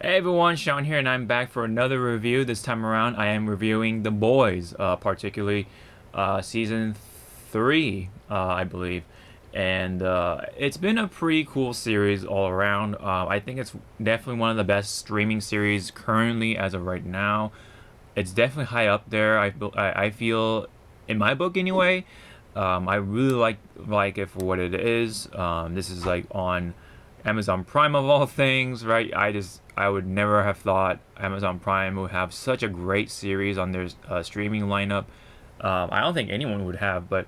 Hey everyone, Sean here, and I'm back for another review. This time around, I am reviewing The Boys, particularly season 3, I believe. And it's been a pretty cool series all around. I think it's definitely one of the best streaming series currently as of right now. It's definitely high up there. I feel, in my book anyway. I really like it for what it is. This is like on Amazon Prime of all things, right? I would never have thought Amazon Prime would have such a great series on their streaming lineup. I don't think anyone would have, but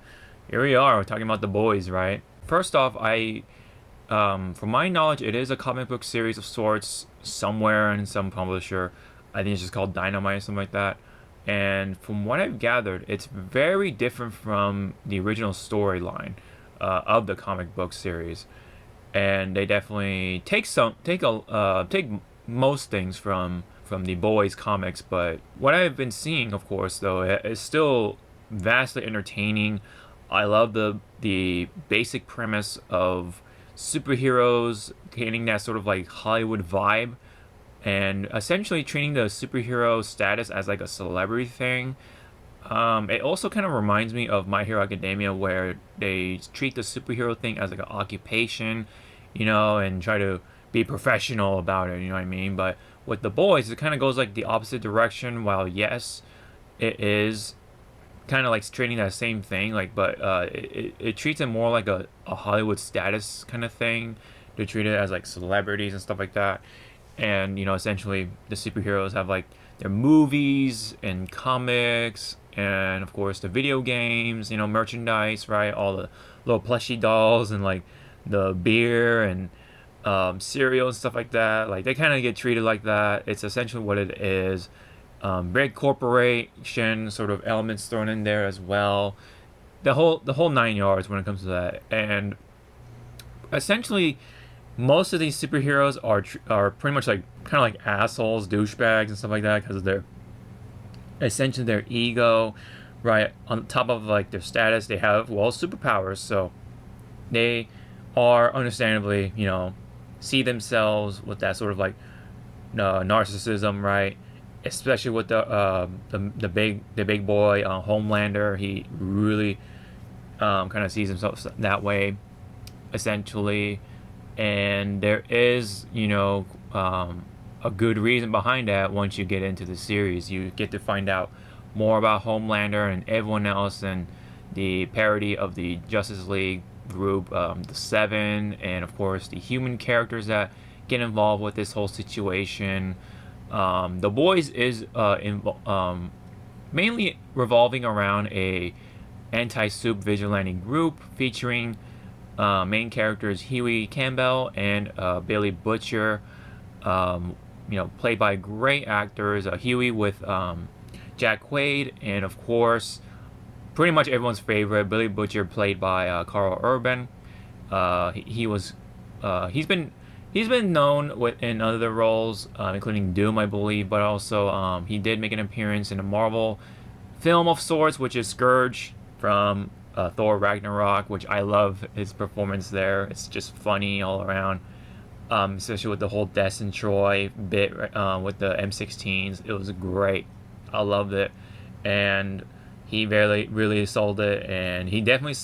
here we are. We're talking about The Boys, right? First off, from my knowledge, it is a comic book series of sorts somewhere in some publisher. I think it's just called Dynamite or something like that. And from what I've gathered, it's very different from the original storyline of the comic book series. And they definitely take most things from the boys comics, but what I've been seeing, of course, though, is still vastly entertaining. I love the basic premise of superheroes getting that sort of like Hollywood vibe and essentially treating the superhero status as like a celebrity thing. It also kind of reminds me of My Hero Academia, where they treat the superhero thing as like an occupation, and try to be professional about it. You know what I mean? But with the boys, it kind of goes like the opposite direction. While yes, it is kind of like treating that same thing, like, but it treats it more like a Hollywood status kind of thing. They treat it as like celebrities and stuff like that. And essentially the superheroes have like their movies and comics and of course the video games, merchandise, right? All the little plushy dolls and like the beer and cereal and stuff like that. Like they kind of get treated like that. It's essentially what it is. Big corporation sort of elements thrown in there as well. The whole 9 yards when it comes to that. And essentially most of these superheroes are pretty much like kind of like assholes, douchebags, and stuff like that because of their essentially their ego, right? On top of like their status, they have superpowers, so they are understandably see themselves with that sort of like narcissism, right? Especially with the big boy Homelander, he really kind of sees himself that way, essentially. And there is a good reason behind that. Once you get into the series, you get to find out more about Homelander and everyone else and the parody of the Justice League group, the Seven, and of course the human characters that get involved with this whole situation. The Boys is mainly revolving around a anti-soup vigilante group featuring main characters Huey Campbell and Billy Butcher, played by great actors. Huey with Jack Quaid, and of course, pretty much everyone's favorite, Billy Butcher, played by Carl Urban. He was he's been known in other roles, including Doom, I believe, but also he did make an appearance in a Marvel film of sorts, which is Scourge from Thor Ragnarok, which I love his performance there. It's just funny all around, especially with the whole Des and Troy bit with the M16s. It was great. I loved it, and he really sold it, and he definitely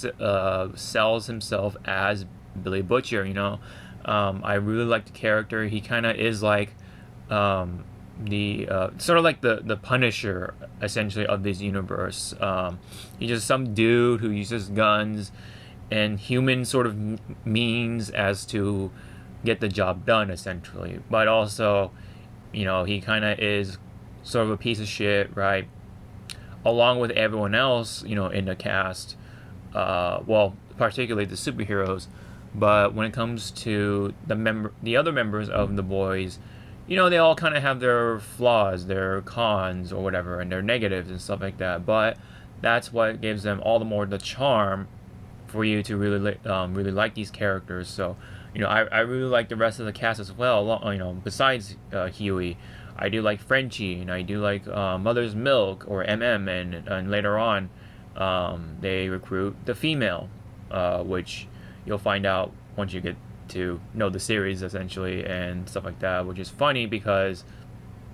sells himself as Billy Butcher. I really like the character. He kind of is like the sort of like the Punisher essentially of this universe. He's just some dude who uses guns and human sort of means as to get the job done essentially, but also he kind of is sort of a piece of shit, right? Along with everyone else in the cast, well, particularly the superheroes. But when it comes to the other members of the boys, they all kind of have their flaws, their cons or whatever, and their negatives and stuff like that. But that's what gives them all the more the charm for you to really like these characters. So, I really like the rest of the cast as well. Besides Huey, I do like Frenchie, and I do like Mother's Milk or MM, and later on, they recruit the female, which you'll find out once you get to know the series essentially and stuff like that, which is funny because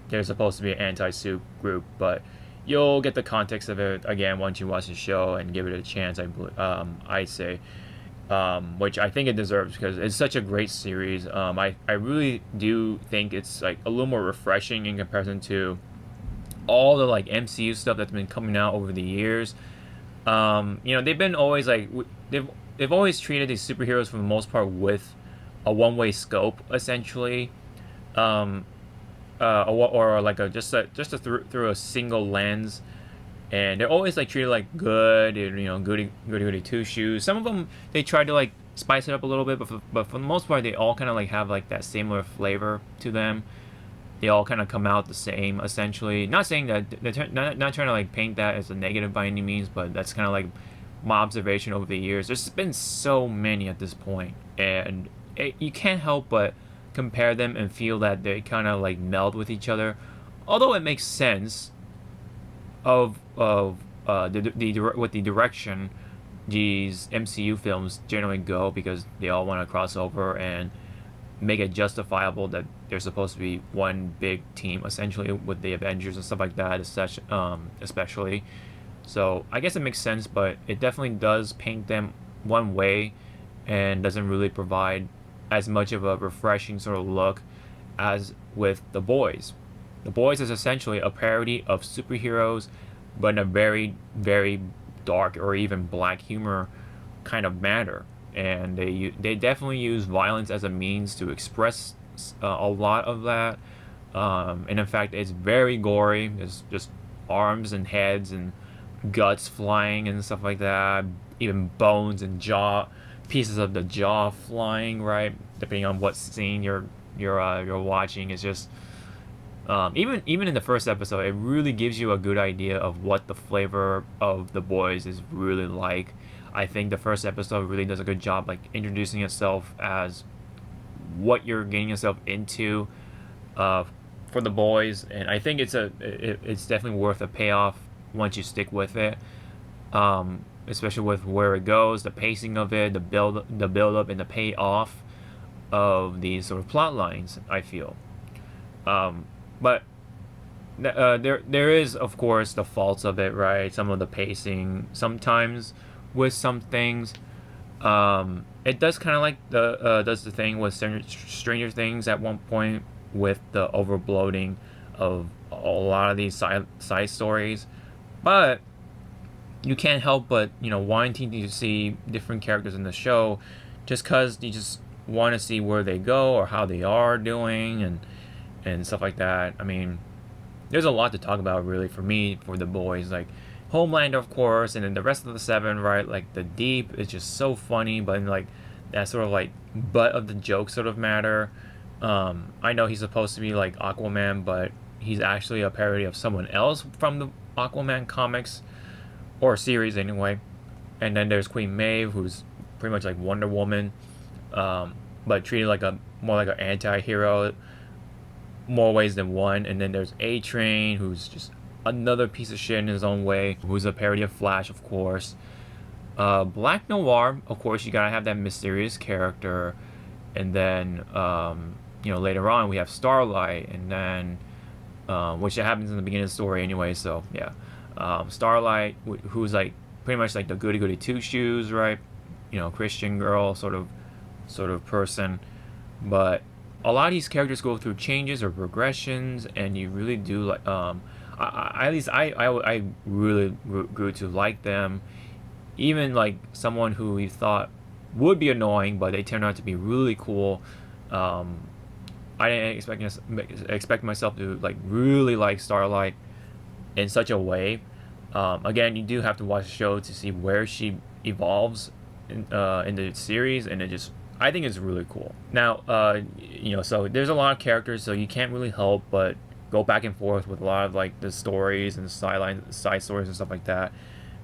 they're supposed to be an anti-soup group, but you'll get the context of it again once you watch the show and give it a chance. I'd say, which I think it deserves because it's such a great series. I really do think it's like a little more refreshing in comparison to all the like MCU stuff that's been coming out over the years. They've been always like they've always treated these superheroes for the most part with a one-way scope essentially, or like through a single lens, and they're always like treated like good, goody two shoes. Some of them they try to like spice it up a little bit, but for the most part they all kind of like have like that similar flavor to them. They all kind of come out the same essentially. Not saying that they're not trying to like paint that as a negative by any means, but that's kind of like my observation over the years. There's been so many at this point, and you can't help but compare them and feel that they kind of like meld with each other. Although it makes sense of with the direction these MCU films generally go, because they all want to cross over and make it justifiable that they're supposed to be one big team essentially with the Avengers and stuff like that, especially. So I guess it makes sense, but it definitely does paint them one way and doesn't really provide as much of a refreshing sort of look as with The Boys. The Boys is essentially a parody of superheroes, but in a very, very dark or even black humor kind of manner. And they definitely use violence as a means to express a lot of that. And in fact, it's very gory. There's just arms and heads and guts flying and stuff like that. Even bones and pieces of the jaw flying, right? Depending on what scene you're watching, it's just even in the first episode, it really gives you a good idea of what the flavor of The Boys is really like. I think the first episode really does a good job like introducing itself as what you're getting yourself into for The Boys, and I think it's definitely worth a payoff once you stick with it, especially with where it goes, the pacing of it, the build up and the payoff of these sort of plot lines, I feel. But there is of course the faults of it, right? Some of the pacing sometimes with some things. It does kind of like does the thing with Stranger Things at one point with the overbloating of a lot of these side stories, but you can't help but wanting to see different characters in the show, just because you just want to see where they go or how they are doing and stuff like that. I mean, there's a lot to talk about really for me for The Boys, like Homelander, of course, and then the rest of the seven, right? Like the Deep is just so funny, but in like that sort of like butt of the joke sort of matter. I know he's supposed to be like Aquaman, but he's actually a parody of someone else from the Aquaman comics or series anyway. And then there's Queen Maeve, who's pretty much like Wonder Woman, but treated like more like an anti-hero, more ways than one. And then there's A-Train, who's just another piece of shit in his own way, who's a parody of Flash, of course. Black Noir, of course, you gotta have that mysterious character. And then later on we have Starlight, and then which happens in the beginning of the story anyway, so yeah. Starlight, who's like pretty much like the goody two shoes, right? Christian girl sort of person. But a lot of these characters go through changes or progressions, and you really do like I really grew to like them. Even like someone who you thought would be annoying, but they turned out to be really cool. I didn't expect myself to like really like Starlight in such a way. Again, you do have to watch the show to see where she evolves in the series, and I think it's really cool. Now, so there's a lot of characters, so you can't really help but go back and forth with a lot of like the stories and side stories and stuff like that.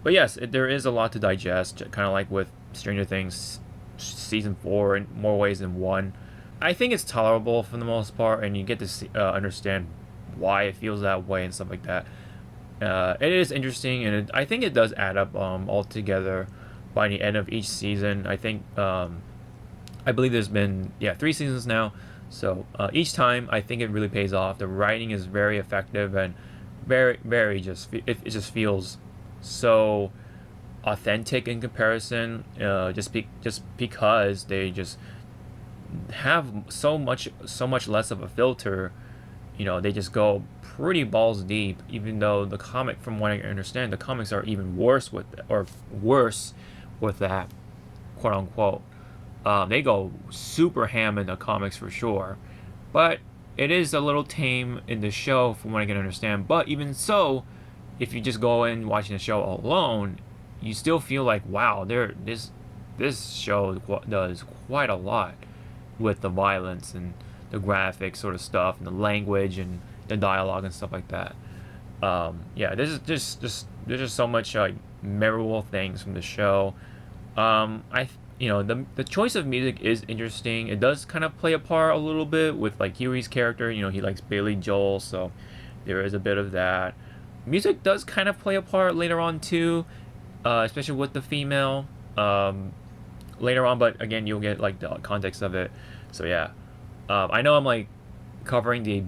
But yes, there is a lot to digest, kind of like with Stranger Things season 4 in more ways than one. I think it's tolerable for the most part, and you get to understand why it feels that way and stuff like that. It is interesting, and I think it does add up all together by the end of each season. I think I believe there's been 3 seasons now. So each time, I think it really pays off. The writing is very effective and very it just feels so authentic in comparison. Just because they just have so much less of a filter. They just go pretty balls deep. Even though the comic, from what I understand, the comics are even worse with that, quote unquote. They go super ham in the comics for sure, but it is a little tame in the show from what I can understand. But even so, if you just go in watching the show alone, you still feel like, wow, this show does quite a lot with the violence and the graphic sort of stuff and the language and the dialogue and stuff like that. There's just so much memorable things from the show. The choice of music is interesting. It does kind of play a part a little bit with like Huey's character. He likes Billy Joel, so there is a bit of that. Music does kind of play a part later on too, especially with the female later on. But again, you'll get like the context of it. So yeah, I know I'm like covering the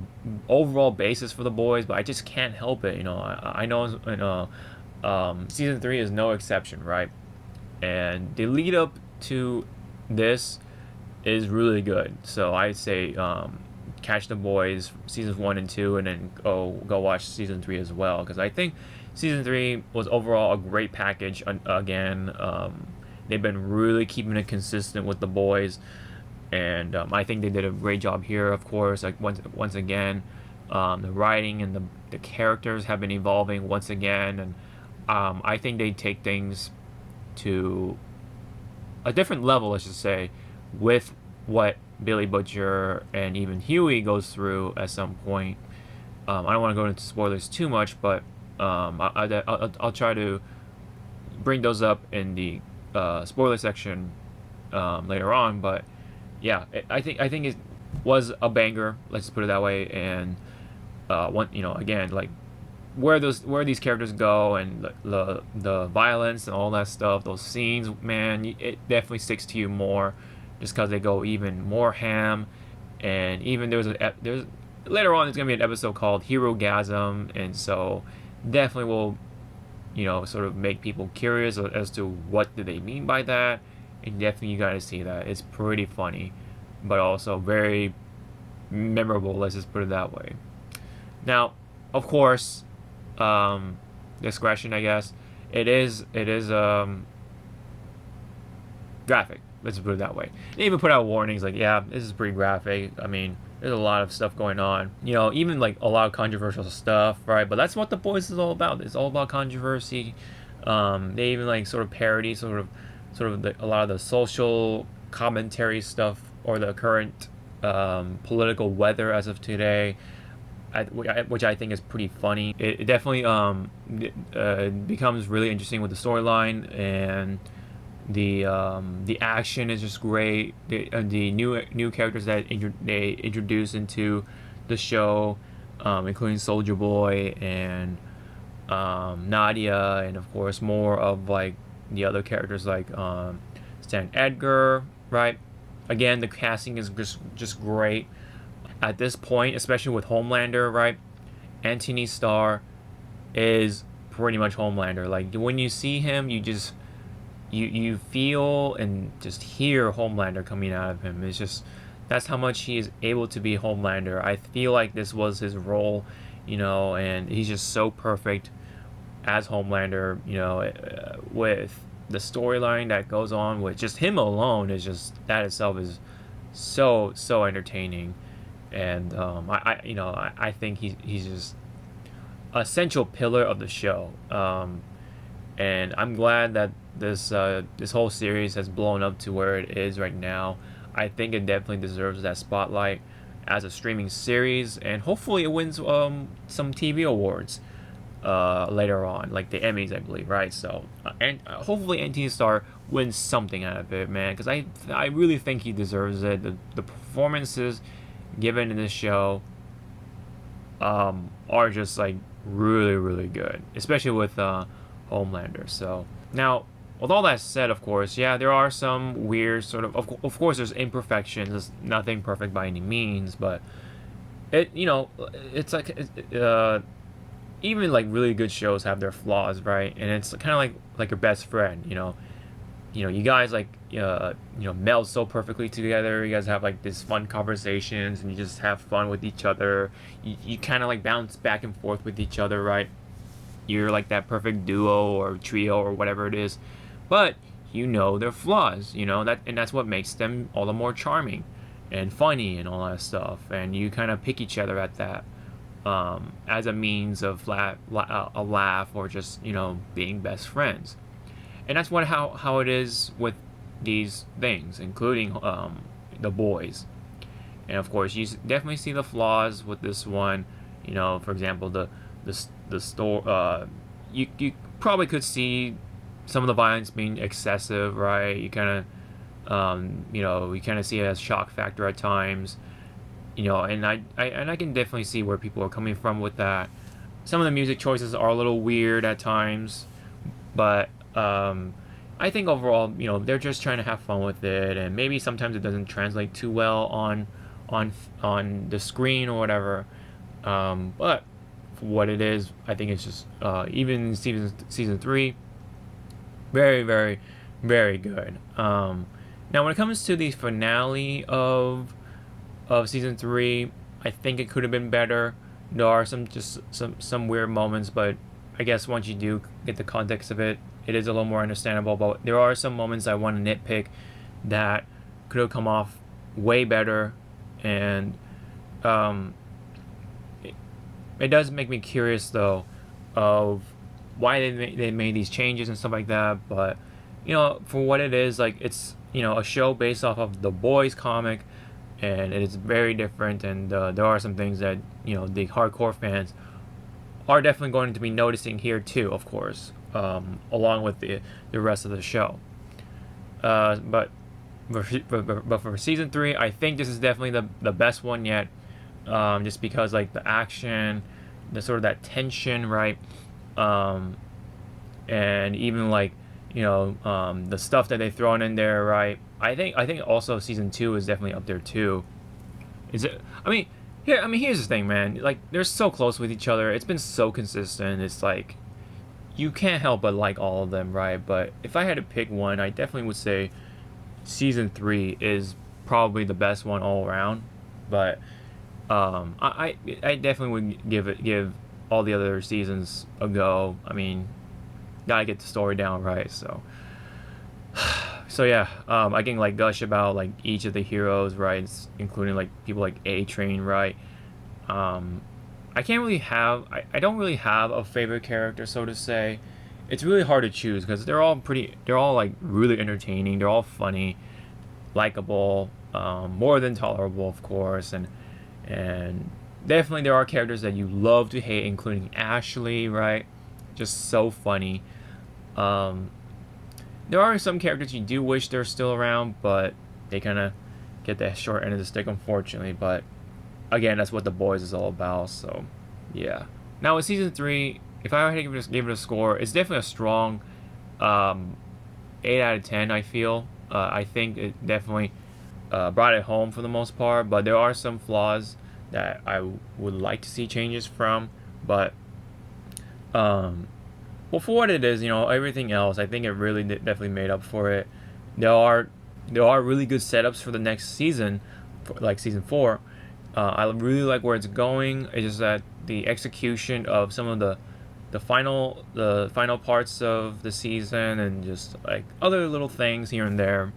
overall basis for the boys, but I just can't help it. I know season 3 is no exception, right? And the lead up to this is really good. So I'd say catch the boys seasons 1 and 2, and then go watch season 3 as well, because I think season 3 was overall a great package. Again, they've been really keeping it consistent with the boys, and I think they did a great job here. Of course, like once again, the writing and the characters have been evolving once again, and I think they take things to a different level, let's just say, with what Billy Butcher and even Huey goes through at some point. I don't want to go into spoilers too much, but I'll try to bring those up in the spoiler section later on. But yeah, I think it was a banger. Let's put it that way. And again, like where these characters go and the violence and all that stuff, those scenes, man, it definitely sticks to you more, just because they go even more ham. And even there's later on there's gonna be an episode called Hero Gasm, and so definitely will sort of make people curious as to what do they mean by that. And definitely you gotta see that. It's pretty funny, but also very memorable, let's just put it that way. Now, of course, discretion, I guess. It is graphic. Let's put it that way. They even put out warnings like, yeah, this is pretty graphic. I mean, there's a lot of stuff going on. Even like a lot of controversial stuff, right? But that's what The Boys is all about. It's all about controversy. They even like sort of parody a lot of the social commentary stuff, or the current political weather as of today, which I think is pretty funny. It definitely becomes really interesting with the storyline, and the action is just great. The new characters that they introduce into the show, including Soldier Boy and Nadia, and of course more of like the other characters like Stan Edgar, right? Again, the casting is just great. At this point, especially with Homelander, right? Anthony Starr is pretty much Homelander. Like when you see him, you feel and just hear Homelander coming out of him. It's just, that's how much he is able to be Homelander. I feel like this was his role, and he's just so perfect as Homelander. With the storyline that goes on with just him alone, is just, that itself is so entertaining. And I think he's just an essential pillar of the show. And I'm glad that this whole series has blown up to where it is right now. I think it definitely deserves that spotlight as a streaming series, and hopefully it wins some TV awards later on, like the Emmys, I believe, right? So and hopefully Anthony Starr wins something out of it, man, because I really think he deserves it. The performances given in this show are just like really good, especially with Homelander. So now with all that said, of course, yeah, there are some weird sort of course, there's imperfections. There's nothing perfect by any means, but it's like even like really good shows have their flaws, right? And it's kind of like your best friend, you guys like meld so perfectly together. You guys have like this fun conversations, and you just have fun with each other. You kind of like bounce back and forth with each other, right? You're like that perfect duo or trio or whatever it is, but their flaws, and that's what makes them all the more charming and funny and all that stuff. And you kind of pick each other at that, as a means of a laugh, or just being best friends. And that's how it is with these things, including the boys. And of course, you definitely see the flaws with this one. For example, the store. You probably could see some of the violence being excessive, right? You kind you kind of see it as shock factor at times. And I can definitely see where people are coming from with that. Some of the music choices are a little weird at times, but I think overall, they're just trying to have fun with it, and maybe sometimes it doesn't translate too well on the screen or whatever. But for what it is, I think it's just even season 3, very, very, very good. Now, when it comes to the finale of season 3, I think it could have been better. There are some weird moments, but I guess once you do get the context of it, it is a little more understandable. But there are some moments I want to nitpick that could have come off way better, and it does make me curious though of why they made these changes and stuff like that. But for what it is, like, it's a show based off of the Boys comic, and it is very different. And there are some things that the hardcore fans are definitely going to be noticing here too, of course, along with the rest of the show. But for season 3, I think this is definitely the best one yet, just because like the action, the sort of that tension, right? And even like the stuff that they thrown in there, right? I think also season 2 is definitely up there too. Is it? Here's the thing, man. Like, they're so close with each other. It's been so consistent. It's like you can't help but like all of them, right? But if I had to pick one, I definitely would say season 3 is probably the best one all around. But I definitely would give all the other seasons a go. Gotta get the story down right. So yeah, I can like gush about like each of the heroes, right? Including like people like A-Train, right? I can't really have I don't really have a favorite character, so to say. It's really hard to choose because they're all like really entertaining. They're all funny, likable, more than tolerable, of course, and definitely there are characters that you love to hate, including Ashley, right? Just so funny. There are some characters you do wish they're still around, but they kind of get the short end of the stick, unfortunately. But again, that's what the Boys is all about. So yeah. Now with season 3, if I had to give it a score, it's definitely a strong 8 out of 10. I feel. I think it definitely brought it home for the most part, but there are some flaws that I would like to see changes from. But well, for what it is, everything else, I think it really definitely made up for it. There are really good setups for the next season, like season 4. I really like where it's going. It's just that the execution of some of the final parts of the season, and just like other little things here and there,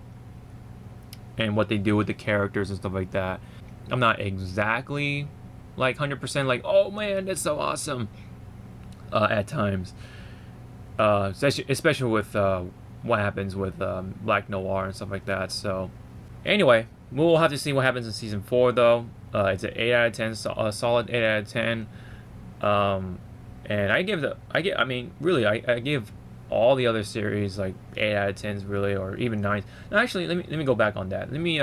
and what they do with the characters and stuff like that. I'm not exactly like 100% like, oh man, that's so awesome, at times. Especially with what happens with Black Noir and stuff like that. So anyway, we'll have to see what happens in season 4 though. It's an 8 out of 10, a solid 8 out of 10. And I give all the other series like 8 out of 10s, really, or even 9. No, actually, let me go back on that. Let me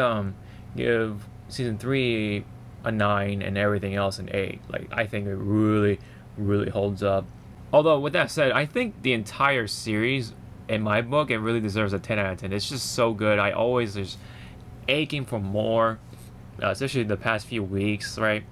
give season 3 a 9 and everything else an 8. Like, I think it really, really holds up. Although, with that said, I think the entire series in my book, it really deserves a 10 out of 10. It's just so good. I always just aching for more, especially the past few weeks, right?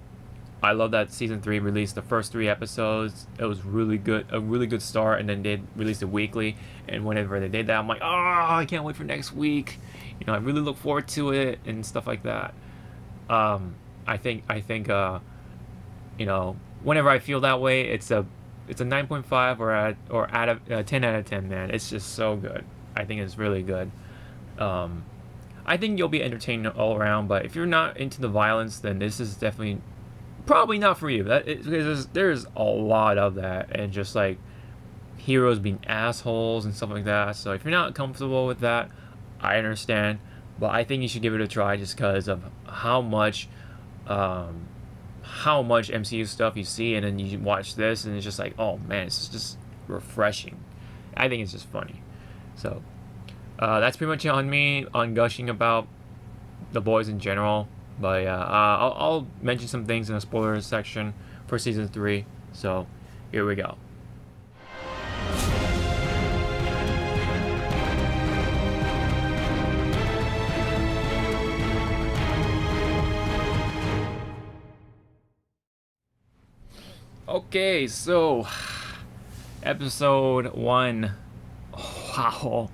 I love that season 3 released the first 3 episodes. It was really good, a really good start, and then they released it weekly. And whenever they did that, I'm like, oh, I can't wait for next week. I really look forward to it and stuff like that. I think, whenever I feel that way, it's a 9.5 or out of 10 out of 10. Man, it's just so good. I think it's really good. Um, I think you'll be entertained all around. But if you're not into the violence, then this is definitely probably not for you. Because there's a lot of that, and just like heroes being assholes and stuff like that. So if you're not comfortable with that, I understand. But I think you should give it a try just because of um, how much MCU stuff you see, and then you watch this, and it's just like, oh man, it's just refreshing. I think it's just funny. So that's pretty much on me on gushing about the boys in general. But yeah, I'll mention some things in the spoilers section for season 3. So here we go. Okay, so episode 1. Wow.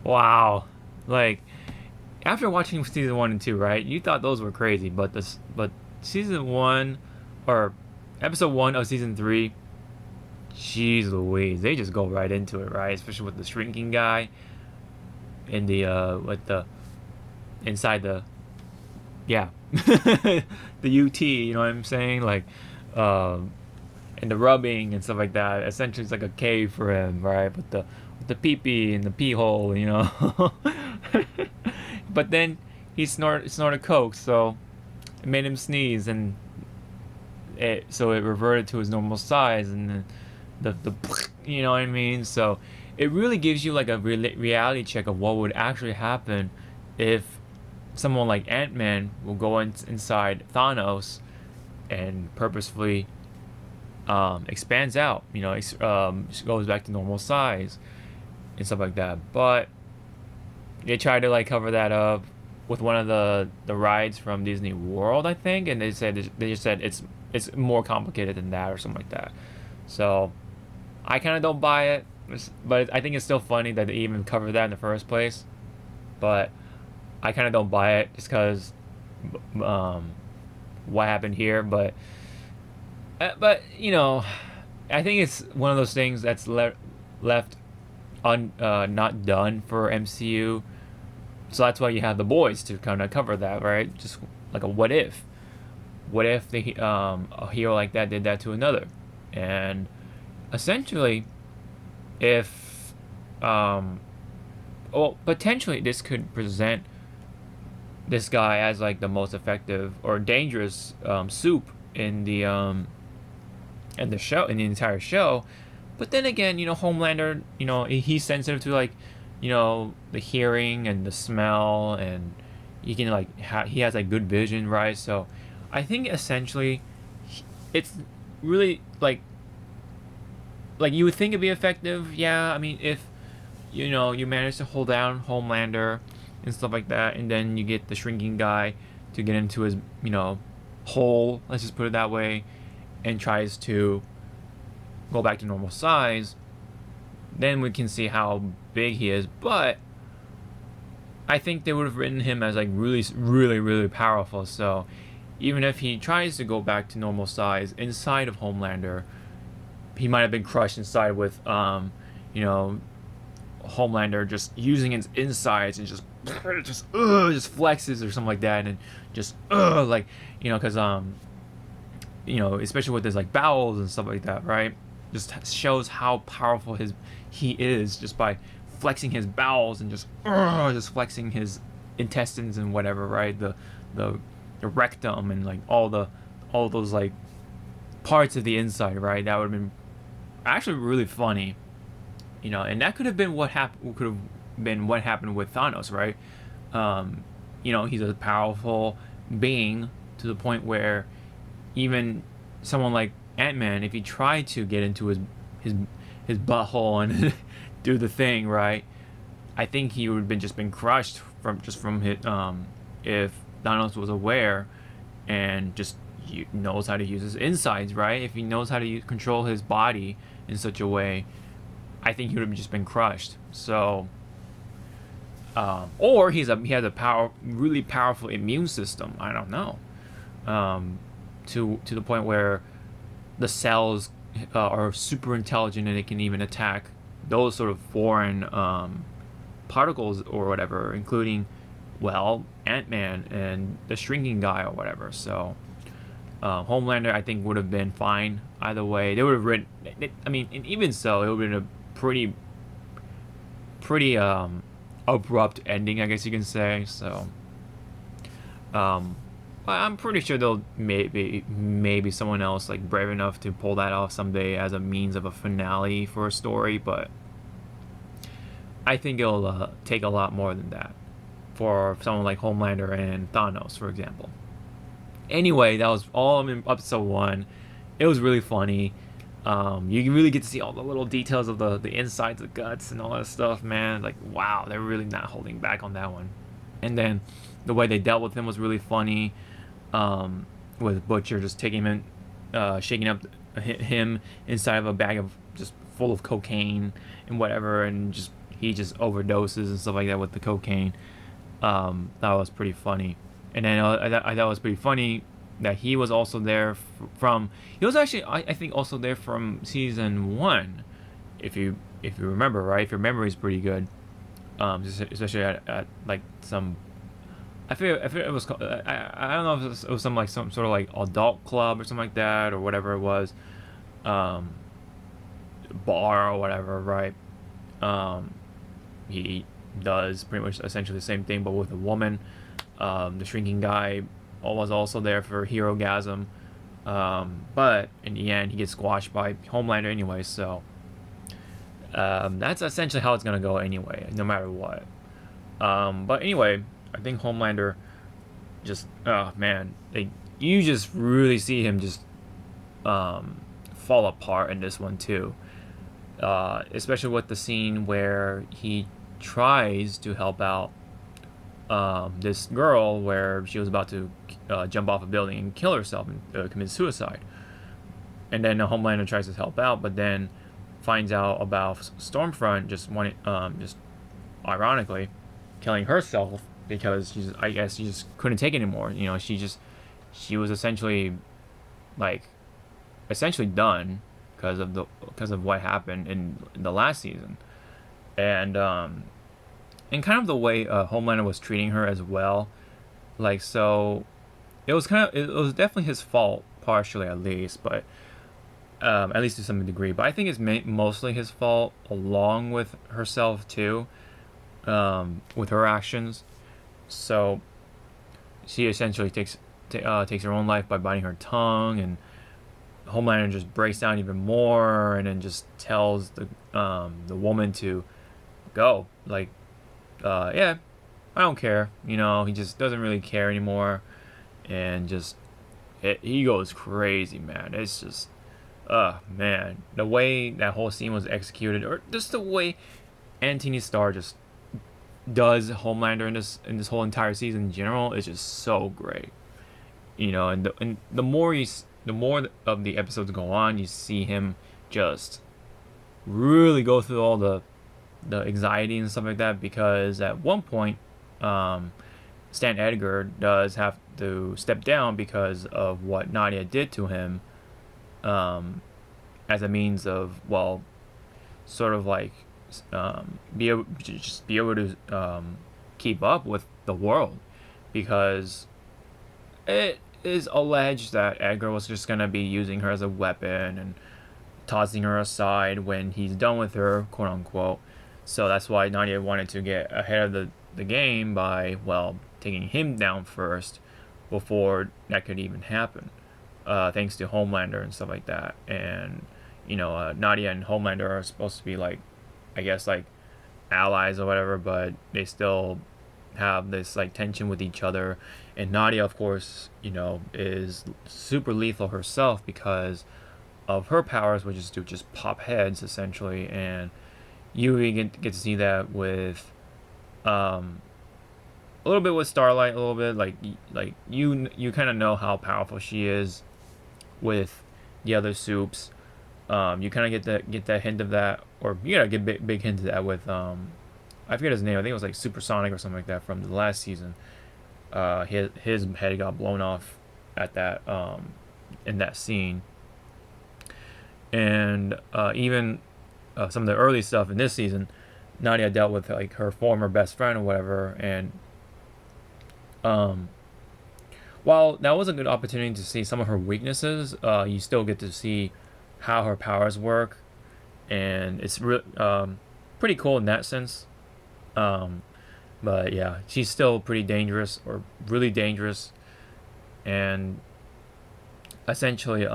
Wow. Like, after watching season 1 and 2, right? You thought those were crazy, but season 1 or episode 1 of season 3, jeez Louise, they just go right into it, right? Especially with the shrinking guy in the with the inside the yeah the UT, you know what I'm saying? Like um and the rubbing and stuff like that. Essentially, it's like a cave for him, right? With the pee pee and the pee hole, But then he snorted coke, so it made him sneeze, and it reverted to his normal size, and then the you know what I mean. So it really gives you like a reality check of what would actually happen if someone like Ant-Man will go inside Thanos and purposefully expands out, goes back to normal size and stuff like that. But they tried to like cover that up with one of the rides from Disney World, I think, and they just said it's more complicated than that or something like that. So I kind of don't buy it, but I think it's still funny that they even covered that in the first place. But I kind of don't buy it just because what happened here. But I think it's one of those things that's left not done for MCU. So that's why you have the boys to kind of cover that, right? Just like a what if. What if a hero like that did that to another? And essentially, if potentially this could present this guy as like the most effective or dangerous soup in the show, in the entire show. But then again, Homelander, he's sensitive to like, the hearing and the smell, and he can like he has like good vision, right? So I think essentially it's really like you would think it'd be effective. Yeah, I mean, if you manage to hold down Homelander and stuff like that, and then you get the shrinking guy to get into his hole, let's just put it that way, and tries to go back to normal size, then we can see how big he is. But I think they would have written him as like really, really, really powerful. So even if he tries to go back to normal size inside of Homelander, he might have been crushed inside with Homelander just using his insides and just flexes or something like that, and just because especially with his like bowels and stuff like that, right? Just shows how powerful he is just by flexing his bowels and just flexing his intestines and whatever, right? The rectum and like all those like parts of the inside, right? That would have been actually really funny, and that could have been what happened. Could have been what happened with Thanos, right? He's a powerful being to the point where even someone like Ant-Man, if he tried to get into his butthole and do the thing, right? I think he would have been crushed from his if Thanos was aware and just knows how to use his insides, right? If he knows how to control his body in such a way, I think he would have just been crushed. So, or he has a really powerful immune system. I don't know. To the point where the cells are super intelligent and it can even attack those sort of foreign particles or whatever, including, well, Ant-Man and the shrinking guy or whatever. So Homelander, I think, would have been fine either way. They would have written, I mean, and even so, it would have been a pretty abrupt ending, I guess you can say. So I'm pretty sure they'll maybe someone else like brave enough to pull that off someday as a means of a finale for a story, but I think it'll take a lot more than that for someone like Homelander and Thanos, for example. Anyway, that was all in episode 1. It was really funny. You can really get to see all the little details of the insides, the guts, and all that stuff, man. Like, wow, they're really not holding back on that one. And then the way they dealt with him was really funny. With Butcher just taking him in, shaking up him inside of a bag of just full of cocaine and whatever, and he just overdoses and stuff like that with the cocaine. That was pretty funny. And then I thought it was pretty funny that he was also there he was actually I think also there from season 1, if you remember, right? If your memory is pretty good, especially at like some, I feel it was I don't know if it was some sort of like adult club or something like that, or whatever it was, bar or whatever, right? He does pretty much essentially the same thing but with a woman. The shrinking guy was also there for Hero-gasm, but in the end he gets squashed by Homelander anyway, so that's essentially how it's gonna go anyway, no matter what. But anyway, I think Homelander just, oh man, you just really see him just fall apart in this one too, especially with the scene where he tries to help out this girl, where she was about to jump off a building and kill herself and commit suicide. And then Homelander tries to help out, but then finds out about Stormfront just ironically killing herself because I guess she just couldn't take it anymore. You know, she was essentially done because of what happened in the last season, and kind of the way Homelander was treating her as well. Like, so it was definitely his fault, partially at least, but at least to some degree. But I think it's mostly his fault, along with herself too, with her actions. So she essentially takes her own life by biting her tongue, and Homelander just breaks down even more, and then just tells the woman to go. Like, yeah, I don't care. You know, he just doesn't really care anymore, and he goes crazy, man. It's just, man, the way that whole scene was executed, or just the way Anthony Starr just does Homelander in this whole entire season in general is just so great. You know, and the more of the episodes go on, you see him just really go through all the anxiety and stuff like that, because at one point Stan Edgar does have to step down because of what Nadia did to him, as a means of, well, sort of like be able to keep up with the world, because it is alleged that Edgar was just gonna be using her as a weapon and tossing her aside when he's done with her, quote unquote. So that's why Nadia wanted to get ahead of the game by, well, taking him down first before that could even happen, thanks to Homelander and stuff like that. And, you know, Nadia and Homelander are supposed to be, like, I guess, like, allies or whatever, but they still have this, like, tension with each other. And Nadia, of course, you know, is super lethal herself because of her powers, which is to just pop heads essentially, and you get to see that with um, a little bit with Starlight, a little bit like you kind of know how powerful she is with the other soups. You kind of get that hint of that, or you gotta get big hint of that with I forget his name. I think it was like Supersonic or something like that from the last season. His head got blown off at that in that scene, and even some of the early stuff in this season, Nadia dealt with like her former best friend or whatever, and um, while that was a good opportunity to see some of her weaknesses, you still get to see how her powers work, and it's pretty cool in that sense. Um, but yeah, she's still pretty dangerous, or really dangerous, and essentially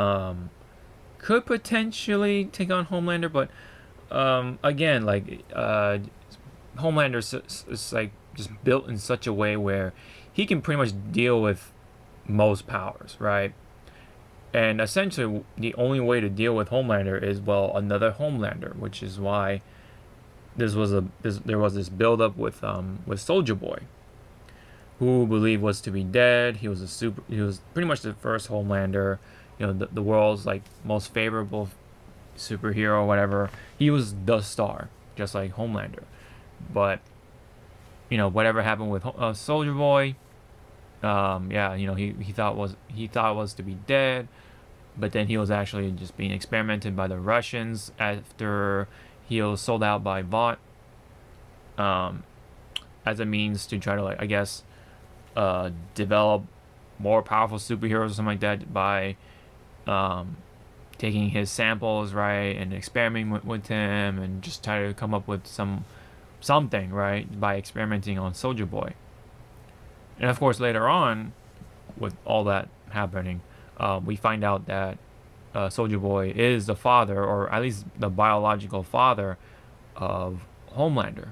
could potentially take on Homelander, but again, like Homelander is like just built in such a way where he can pretty much deal with most powers, right? And essentially, the only way to deal with Homelander is, well, another Homelander, which is why there was this build up with Soldier Boy, who believed was to be dead. He was pretty much the first Homelander, the world's like most favorable superhero or whatever. He was the Starr, just like Homelander. But whatever happened with Soldier Boy, yeah, he thought it was to be dead, but then he was actually just being experimented by the Russians after he was sold out by Vought, as a means to try to, like, I guess, develop more powerful superheroes or something like that by taking his samples, right, and experimenting with him, and just try to come up with something, right, by experimenting on Soldier Boy. And of course, later on, with all that happening, we find out that Soldier Boy is the father, or at least the biological father, of Homelander.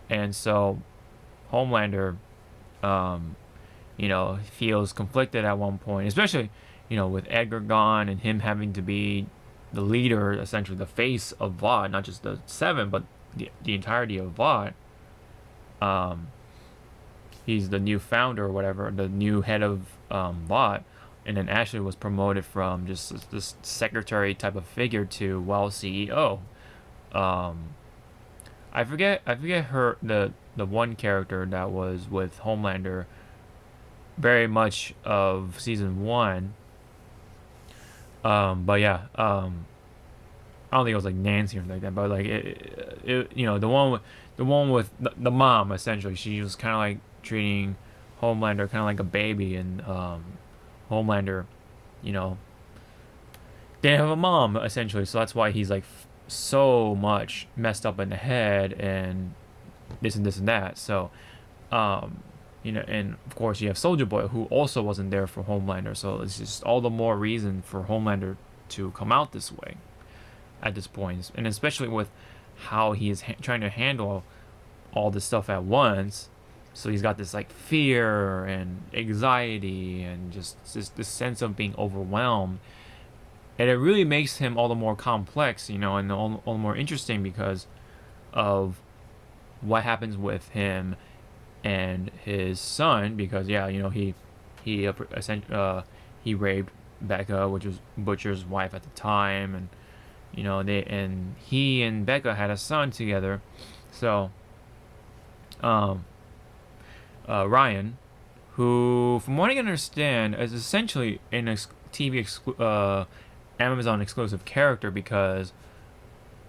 And so Homelander, feels conflicted at one point, especially, with Edgar gone and him having to be the leader, essentially the face of Vought, not just the Seven, but the entirety of Vought. He's the new founder or whatever, the new head of Vought, and then Ashley was promoted from just this secretary type of figure to, well, CEO. I forget her the one character that was with Homelander very much of season 1. But yeah, I don't think it was like Nancy or something like that, but like the one with the mom, essentially. She was kind of like treating Homelander kind of like a baby, and Homelander, didn't have a mom, essentially, so that's why he's like so much messed up in the head and this and this and that. So and of course you have Soldier Boy, who also wasn't there for Homelander, so it's just all the more reason for Homelander to come out this way at this point, and especially with how he is trying to handle all this stuff at once. So he's got this like fear and anxiety and just this sense of being overwhelmed, and it really makes him all the more complex, and all the more interesting because of what happens with him and his son. Because he raped Becca, which was Butcher's wife at the time, and he and Becca had a son together. So Ryan, who, from what I can understand, is essentially an Amazon exclusive character because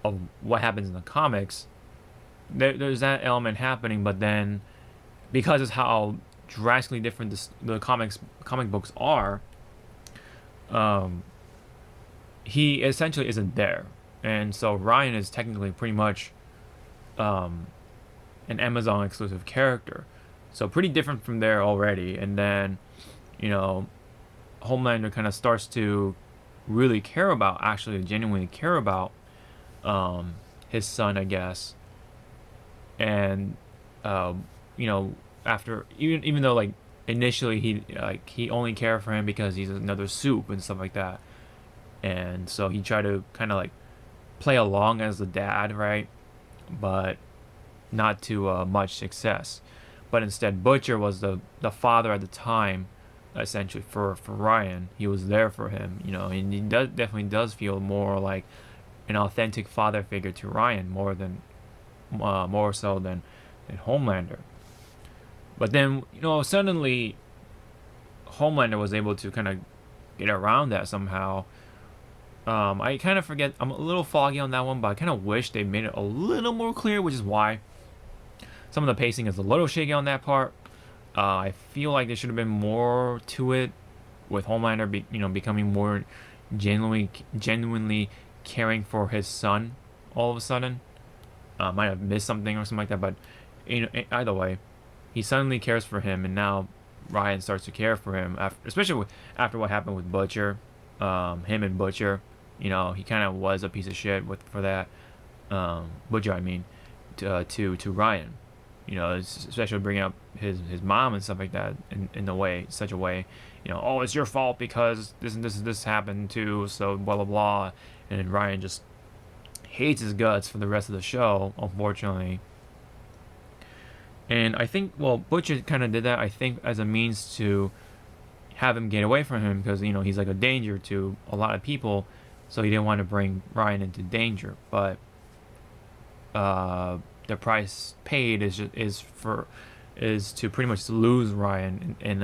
of what happens in the comics. There's that element happening, but then because of how drastically different the comic books are, he essentially isn't there, and so Ryan is technically pretty much an Amazon exclusive character. So pretty different from there already. And then, Homelander kind of starts to really genuinely care about his son, I guess. And after, even though like initially he only cared for him because he's another soup and stuff like that. and so he tried to kind of like play along as the dad, right? But not to much success. But instead, Butcher was the father at the time, essentially for Ryan. He was there for him, and he definitely does feel more like an authentic father figure to Ryan, more so than Homelander. But then, suddenly Homelander was able to kind of get around that somehow. I kind of forget. I'm a little foggy on that one, but I kind of wish they made it a little more clear, which is why some of the pacing is a little shaky on that part. I feel like there should have been more to it, with Homelander, becoming more genuinely caring for his son. All of a sudden, might have missed something or something like that. But either way, he suddenly cares for him, and now Ryan starts to care for him, especially after what happened with Butcher. Him and Butcher, he kind of was a piece of shit for that. Butcher, I mean, to Ryan. Especially bringing up his mom and stuff like that in a way, such a way. Oh, it's your fault because this and this happened too. So blah blah blah, and then Ryan just hates his guts for the rest of the show, unfortunately. And I think, well, Butcher kind of did that, I think, as a means to have him get away from him because, he's like a danger to a lot of people. So he didn't want to bring Ryan into danger. But the price paid is to pretty much lose Ryan in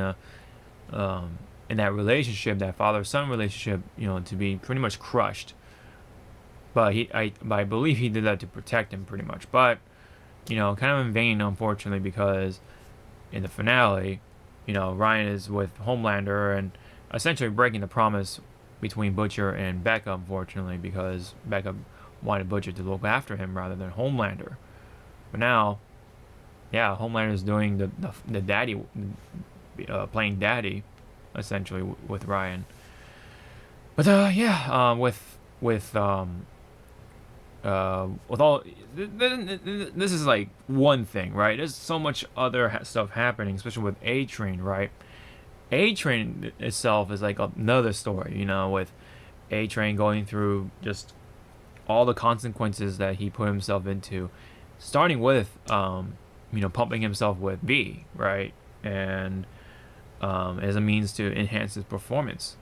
that relationship, that father-son relationship, to be pretty much crushed. But I believe he did that to protect him pretty much. But kind of in vain, unfortunately, because in the finale, Ryan is with Homelander and essentially breaking the promise between Butcher and Becca, unfortunately, because Becca wanted Butcher to look after him rather than Homelander. But now, yeah, Homelander is doing the daddy, playing daddy, essentially with Ryan. But with all this is like one thing, right? There's so much other stuff happening, especially with A Train, right? A Train itself is like another story, with A Train going through just all the consequences that he put himself into, starting with pumping himself with B, right? And as a means to enhance his performance,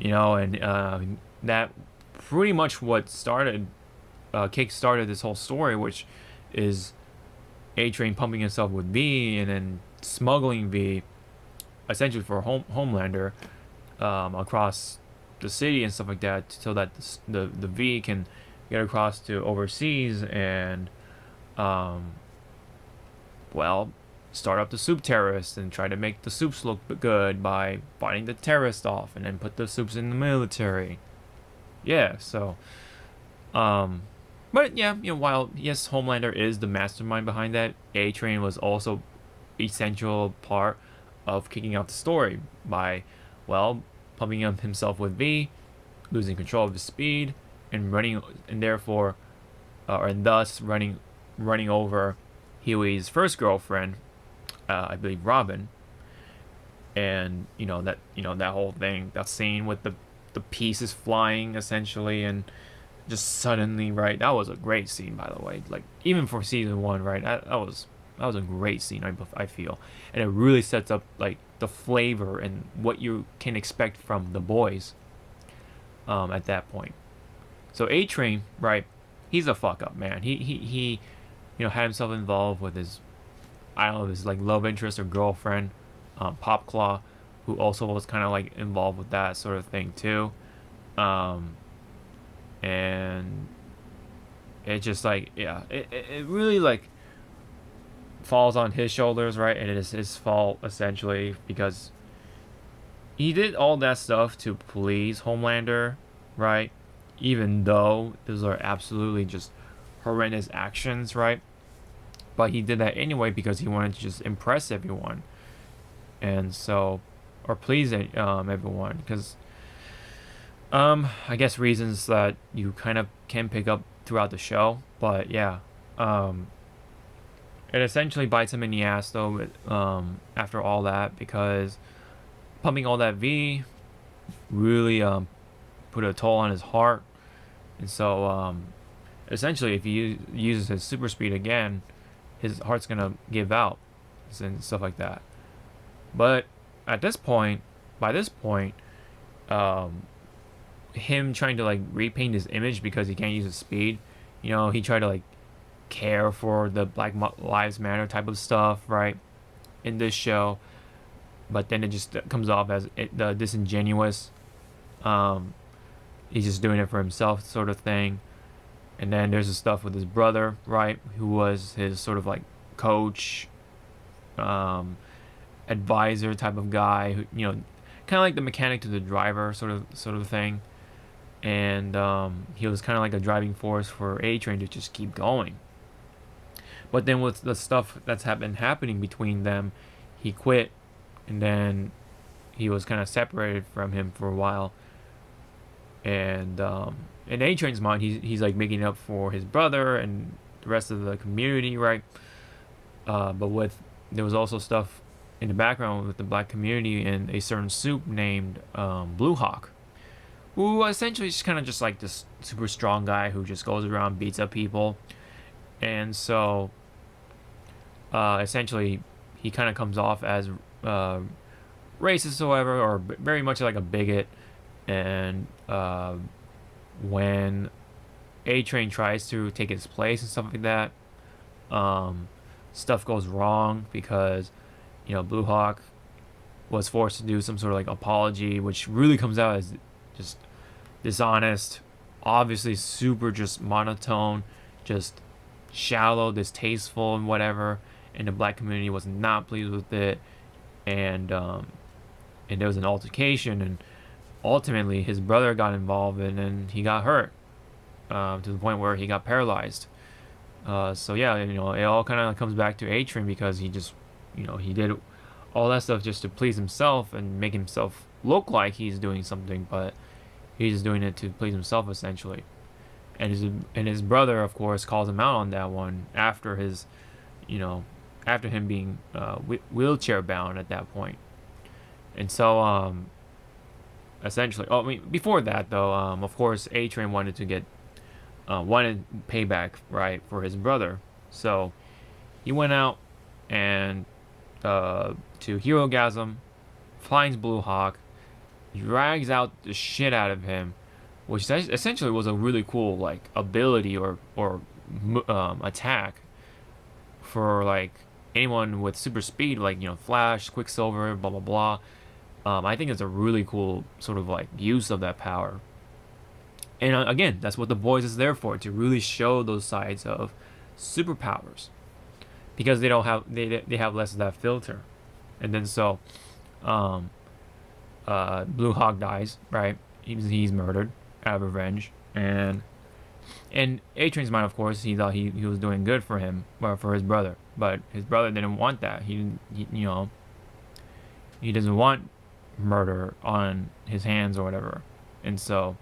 and that pretty much what kick-started this whole story, which is A Train pumping himself with V and then smuggling V, essentially for Homelander, across the city and stuff like that, so that the V can get across to overseas and, start up the soup terrorists and try to make the soups look good by fighting the terrorists off and then put the soups in the military. Yeah, so, but yeah, while yes, Homelander is the mastermind behind that, A Train was also essential part of kicking off the story by, pumping up himself with V, losing control of his speed, and thus running over Huey's first girlfriend, I believe Robin, and that whole thing, that scene with the pieces flying essentially, and just suddenly, right? That was a great scene, by the way. Like, even for season 1, right? That was a great scene, I feel, and it really sets up like the flavor and what you can expect from the boys. At that point, so A Train, right? He's a fuck up, man. He had himself involved with his, I don't know, his like love interest or girlfriend, Popclaw, who also was kind of like involved with that sort of thing too. And it just like, yeah, it really like falls on his shoulders, right? And it is his fault essentially, because he did all that stuff to please Homelander, right? Even though those are absolutely just horrendous actions, right? But he did that anyway because he wanted to just impress everyone, and so, or please everyone, because I guess reasons that you kind of can pick up throughout the show. But yeah, it essentially bites him in the ass though, after all that, because pumping all that V really put a toll on his heart, and so essentially, if he uses his super speed again, his heart's gonna give out and stuff like that. But at this point, by this point, um, him trying to like repaint his image because he can't use his speed, he tried to like care for the Black Lives Matter type of stuff, right? In this show, but then it just comes off as the disingenuous. Um, he's just doing it for himself, sort of thing. And then there's the stuff with his brother, right? Who was his sort of like coach, advisor type of guy. Who, kind of like the mechanic to the driver, sort of thing. And he was kind of like a driving force for A Train to just keep going. But then with the stuff that's been happening between them, he quit, and then he was kind of separated from him for a while. And in A Train's mind, he's like making up for his brother and the rest of the community, right? But there was also stuff in the background with the black community and a certain soup named Blue Hawk, who essentially is kind of just like this super strong guy who just goes around, beats up people. And so essentially he kind of comes off as racist or whatever, or very much like a bigot. And when A Train tries to take his place and stuff like that, stuff goes wrong because Blue Hawk was forced to do some sort of like apology, which really comes out as just dishonest, obviously super just monotone, just shallow, distasteful, and whatever. And the black community was not pleased with it, and there was an altercation, and ultimately his brother got involved, and then he got hurt to the point where he got paralyzed. So yeah, it all kind of comes back to A Train because he just, he did all that stuff just to please himself and make himself look like he's doing something, but he's just doing it to please himself essentially. And his brother, of course, calls him out on that one after after him being wheelchair bound at that point. And so essentially, before that though, of course, A Train wanted to get wanted payback, right, for his brother. So he went out and to Hero Gasm, finds Blue Hawk, drags out the shit out of him, which essentially was a really cool like ability or attack for like anyone with super speed, like Flash, Quicksilver, blah blah blah. I think it's a really cool sort of like use of that power. And again, that's what the boys is there for, to really show those sides of superpowers, because they have less of that filter. And then so Blue Hawk dies, right? He's murdered out of revenge, and in A Train's mind, of course, he thought he was doing good for him, or for his brother, but his brother didn't want that. He doesn't want murder on his hands or whatever, and so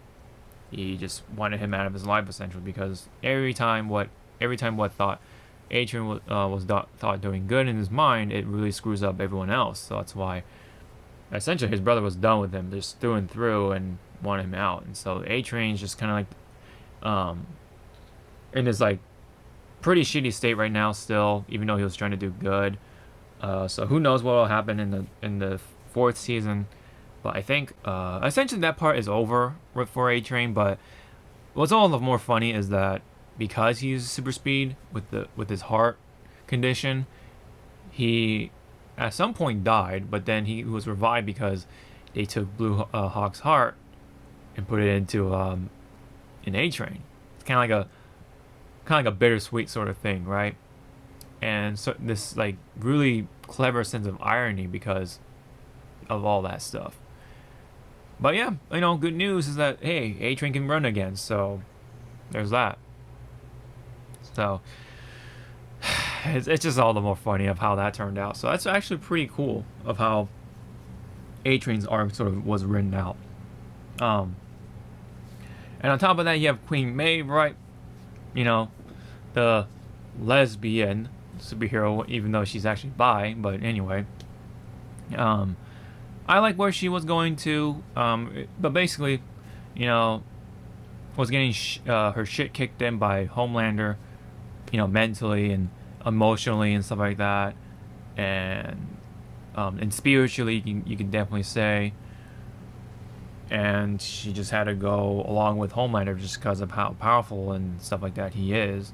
he just wanted him out of his life essentially, because every time what thought A Train was thought doing good in his mind, it really screws up everyone else. So that's why essentially his brother was done with him just through and through and wanted him out. And so A Train's just kind of like in this like pretty shitty state right now still, even though he was trying to do good. So who knows what will happen in the fourth season. But I think essentially that part is over for A Train. But what's all the more funny is that because he uses super speed with his heart condition, he at some point died, but then he was revived because they took Blue Hawk's heart and put it into an A Train. It's kind of like a bittersweet sort of thing, right? And so this like really clever sense of irony because of all that stuff. But yeah, good news is that hey, A Train can run again, so there's that. So it's just all the more funny of how that turned out. So that's actually pretty cool of how A Train's arc sort of was written out. And on top of that, you have Queen Maeve, right? The lesbian superhero, even though she's actually bi. But anyway, I like where she was going to. But basically, you know, was getting her shit kicked in by Homelander, mentally and emotionally and stuff like that, and spiritually, you can definitely say. And she just had to go along with Homelander just because of how powerful and stuff like that he is.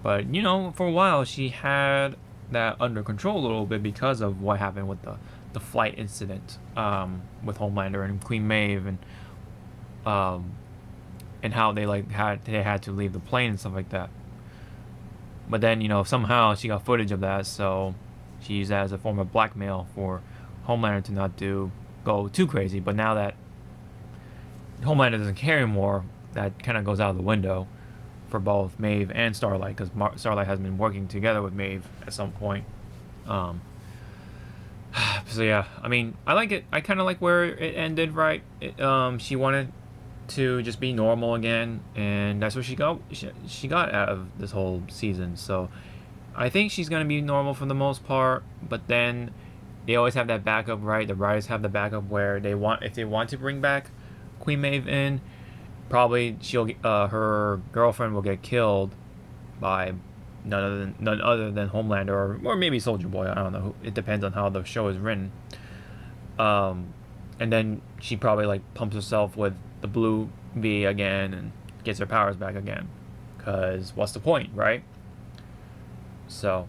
But for a while, she had that under control a little bit because of what happened with the flight incident with Homelander and Queen Maeve, um, and how they had to leave the plane and stuff like that. But then somehow she got footage of that, so she used that as a form of blackmail for Homelander to not go too crazy. But now that Homelander doesn't care anymore, that kind of goes out of the window for both Maeve and Starlight, because Starlight has been working together with Maeve at some point. Um, so yeah, I mean, I like it. I kind of like where it ended. Right? She wanted to just be normal again, and that's what she got. She got out of this whole season. So I think she's gonna be normal for the most part. But then they always have that backup, right? The writers have the backup where if they want to bring back Queen Maeve in, probably her girlfriend will get killed by none other than Homelander or maybe Soldier Boy. I don't know. It depends on how the show is written. And then she probably pumps herself with the blue V again and gets her powers back again. Cause what's the point, right? So,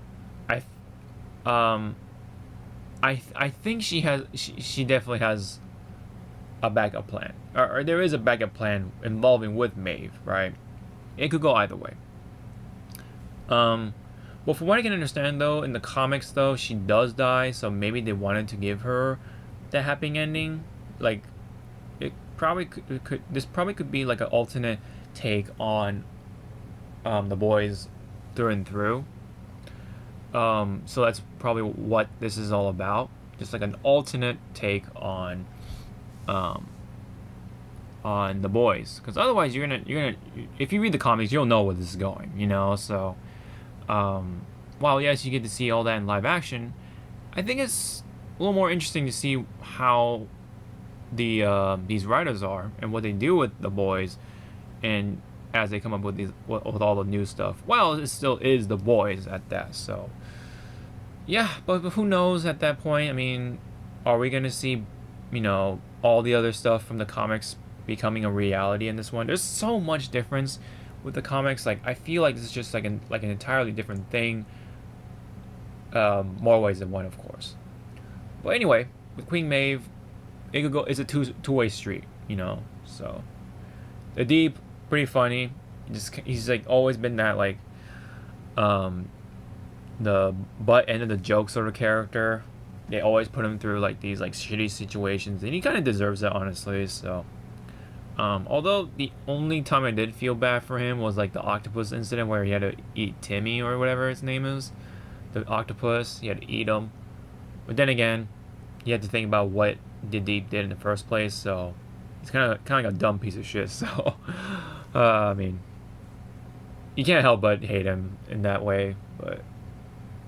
I think she definitely has a backup plan, or there is a backup plan involving with Maeve, right? It could go either way. Well, from what I can understand, though, in the comics, though, she does die, so maybe they wanted to give her the happy ending. It probably could this probably could be like an alternate take on the boys through and through. So that's probably what this is all about. Just like an alternate take on the boys, because otherwise you're gonna if you read the comics, you'll know where this is going. So while yes, you get to see all that in live action, I think it's a little more interesting to see how these writers are and what they do with the boys, and as they come up with with all the new stuff. Well, it still is the boys at that. So yeah, but who knows at that point? I mean, are we gonna see all the other stuff from the comics becoming a reality in this one? There's so much difference with the comics. I feel like this is just like an entirely different thing. More ways than one, of course. But anyway, with Queen Maeve, it could go. It's a two-way street, So the Deep, pretty funny. He's always been that the butt end of the joke sort of character. They always put him through these shitty situations, and he kind of deserves that, honestly. So, although the only time I did feel bad for him was the octopus incident where he had to eat Timmy or whatever his name is, the octopus. He had to eat him, but then again, you have to think about what the Deep did in the first place. So, he's kind of like a dumb piece of shit. So, I mean, you can't help but hate him in that way. But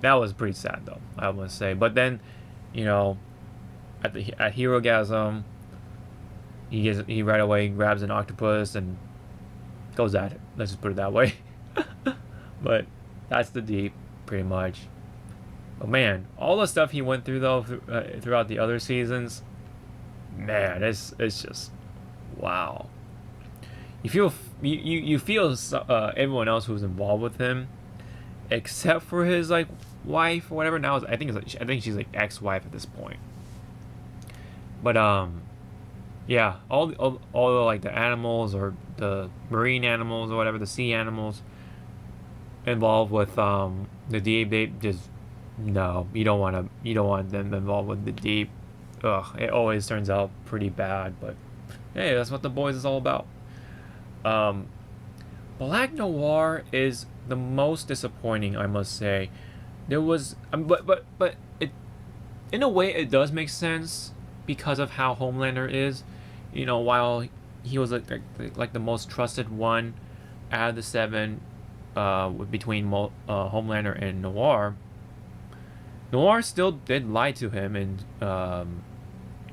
that was pretty sad, though, I must say. But then, at Herogasm, he right away grabs an octopus and goes at it. Let's just put it that way. But that's the Deep, pretty much. But man, all the stuff he went through though throughout the other seasons, man, it's just wow. You feel everyone else who's involved with him, except for his wife or whatever. Now I think she's ex-wife at this point. But yeah, all the animals or the marine animals or whatever, the sea animals involved with the Deep, they just no, you don't want them involved with the Deep. Ugh, it always turns out pretty bad. But hey, that's what the boys is all about. Black Noir is the most disappointing, I must say. There was, but it, in a way, it does make sense because of how Homelander is. While he was like the most trusted one out of the seven, between Homelander and Noir. Noir still did lie to him, and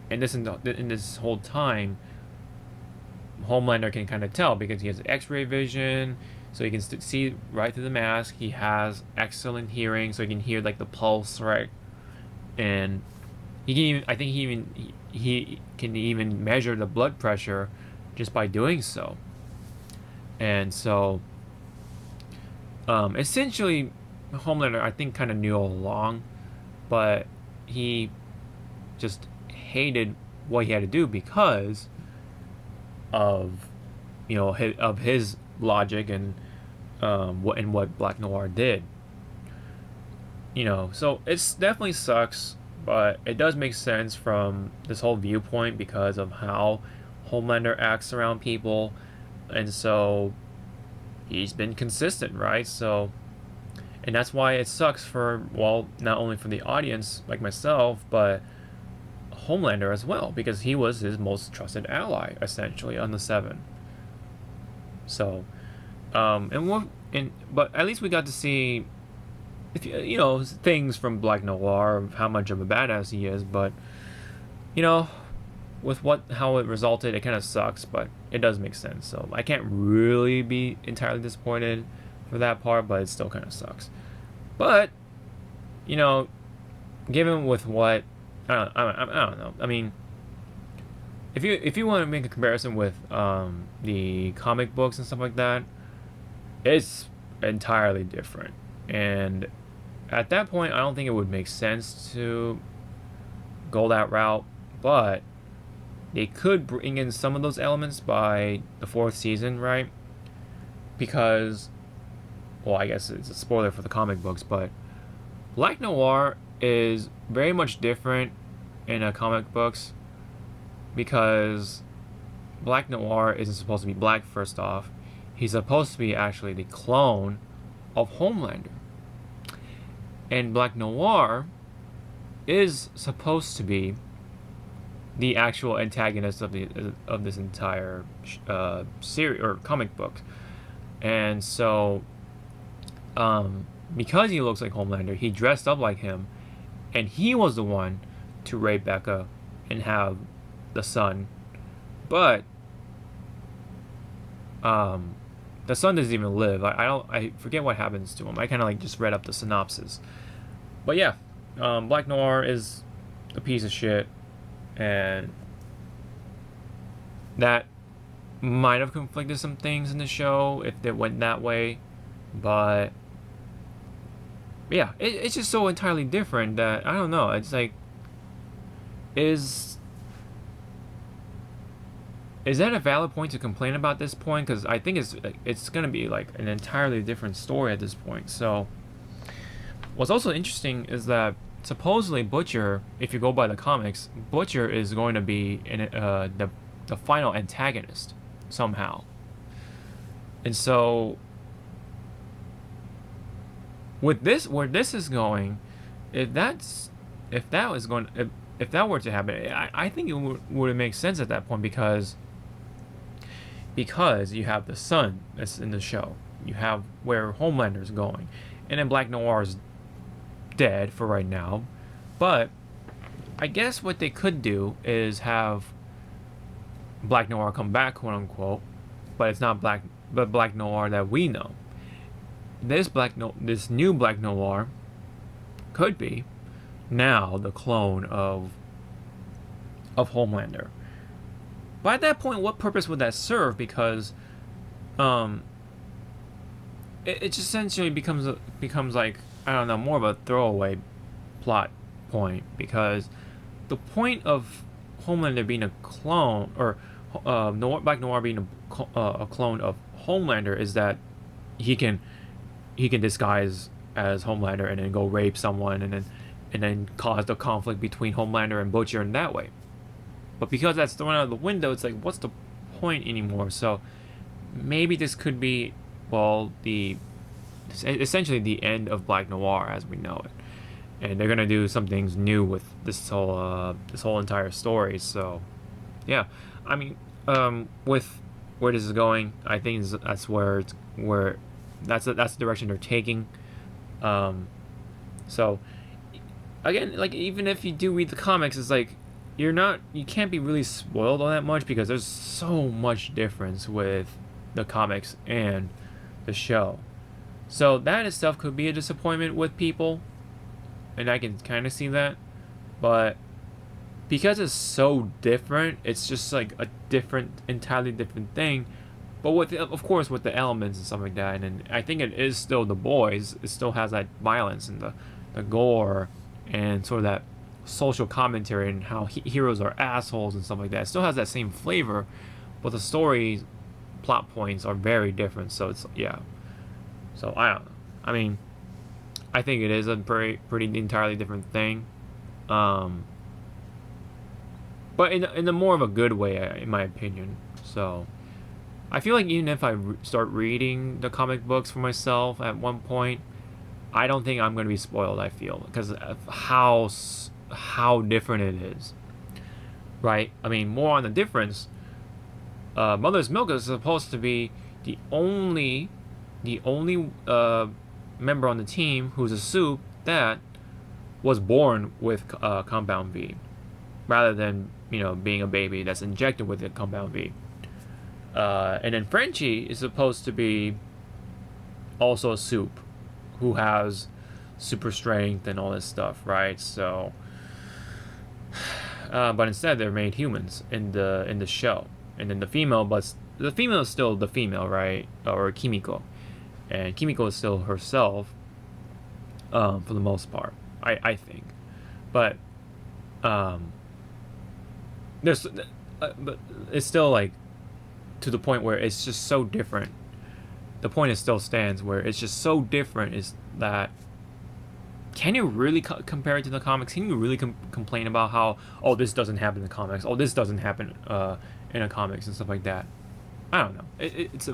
in this whole time, Homelander can kind of tell because he has X-ray vision, so he can see right through the mask. He has excellent hearing, so he can hear like the pulse, right? And he can even, I think he can even measure the blood pressure just by doing so. And so, essentially, Homelander I think kind of knew all along, but he just hated what he had to do because of of his logic and what Black Noir did. So it's definitely sucks, but it does make sense from this whole viewpoint because of how Homelander acts around people, and so he's been consistent, right? So, and that's why it sucks for, well, not only for the audience like myself, but Homelander as well, because he was his most trusted ally essentially on the Seven. So, but at least we got to see, if things from Black Noir, of how much of a badass he is. But with how it resulted, it kind of sucks, but it does make sense. So I can't really be entirely disappointed for that part, but it still kind of sucks. But given with what I don't know. I mean, if you want to make a comparison with the comic books and stuff like that, it's entirely different. And at that point, I don't think it would make sense to go that route, but they could bring in some of those elements by the fourth season, right? Because, well, I guess it's a spoiler for the comic books, but Black Noir is very much different in comic books because Black Noir isn't supposed to be black, first off. He's supposed to be actually the clone of Homelander. And Black Noir is supposed to be the actual antagonist of this entire series or comic book. And so because he looks like Homelander, he dressed up like him, and he was the one to rape Becca and have the son. But the son doesn't even live. I forget what happens to him. I kind of just read up the synopsis. But yeah, Black Noir is a piece of shit, and that might have conflicted some things in the show if they went that way. But yeah, it's just so entirely different that I don't know. It's like, is that a valid point to complain about this point? Because I think it's gonna be like an entirely different story at this point. So what's also interesting is that supposedly Butcher, if you go by the comics, Butcher is going to be the final antagonist somehow. And so with this, where this is going, if that were to happen, I think it would make sense at that point because you have the sun that's in the show, you have where Homelander's going, and then Black Noir's dead for right now. But I guess what they could do is have Black Noir come back, quote unquote, but it's not Black Noir that we know. This new Black Noir could be now the clone of Homelander. But at that point, what purpose would that serve? Because it just essentially becomes like, I don't know, more of a throwaway plot point, because the point of Homelander being a clone, or Black Noir being a clone of Homelander, is that he can disguise as Homelander and then go rape someone and then cause the conflict between Homelander and Butcher in that way. But because that's thrown out of the window, it's like, what's the point anymore? So maybe this could be, well, essentially the end of Black Noir as we know it, and they're gonna do some things new with this whole entire story. So yeah, I mean, with where this is going, I think that's the direction they're taking. So again, like, even if you do read the comics, it's like, you can't be really spoiled on that much because there's so much difference with the comics and the show. So that itself could be a disappointment with people, and I can kind of see that. But because it's so different, it's just like a entirely different thing. But of course, with the elements and stuff like that, and I think it is still The Boys. It still has that violence and the gore and sort of that social commentary and how heroes are assholes and stuff like that. It still has that same flavor, but the story plot points are very different. So it's yeah. So I don't know. I mean, I think it is a pretty entirely different thing. But in a more of a good way, in my opinion. So I feel like even if I start reading the comic books for myself at one point, I don't think I'm going to be spoiled. I feel because of how different it is, right? I mean, more on the difference. Mother's Milk is supposed to be the only member on the team who's a soup that was born with Compound V, rather than being a baby that's injected with the Compound V. And then Frenchie is supposed to be also a soup who has super strength and all this stuff, right? So, but instead they're made humans in the show, and then the female is still the female, right? Or Kimiko, and Kimiko is still herself, for the most part, I think, but there's, but it's still like to the point where it's just so different. The point is still stands where it's just so different. Is that can you really compare it to the comics? Can you really complain about how this doesn't happen in the comics? This doesn't happen in the comics and stuff like that. I don't know. It's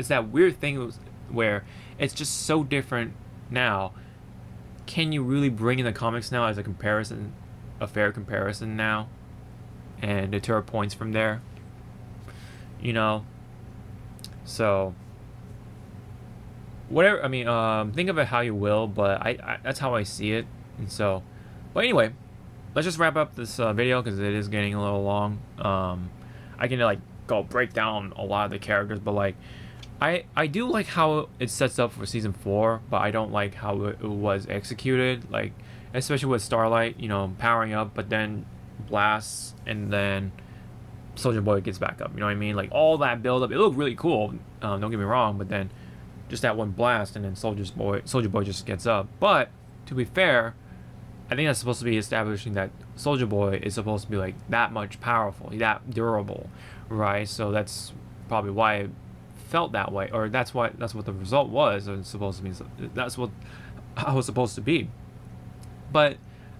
that weird thing where it's just so different now. Can you really bring in the comics now as a comparison, a fair comparison now, and deter points from there? So whatever. I mean, think of it how you will, but I that's how I see it. And so, but anyway, let's just wrap up this video because it is getting a little long. I can like go break down a lot of the characters, but like I do like how it sets up for season 4, but I don't like how it was executed. Like especially with Starlight, powering up, but then blasts, and then Soldier Boy gets back up. You know what I mean? Like all that build up, it looked really cool. Don't get me wrong, but then just that one blast, and then Soldier Boy just gets up. But to be fair, I think that's supposed to be establishing that Soldier Boy is supposed to be like that much powerful, that durable, right? So that's probably why it felt that way, or that's what the result was. Or it's supposed to be. That's how it's supposed to be. But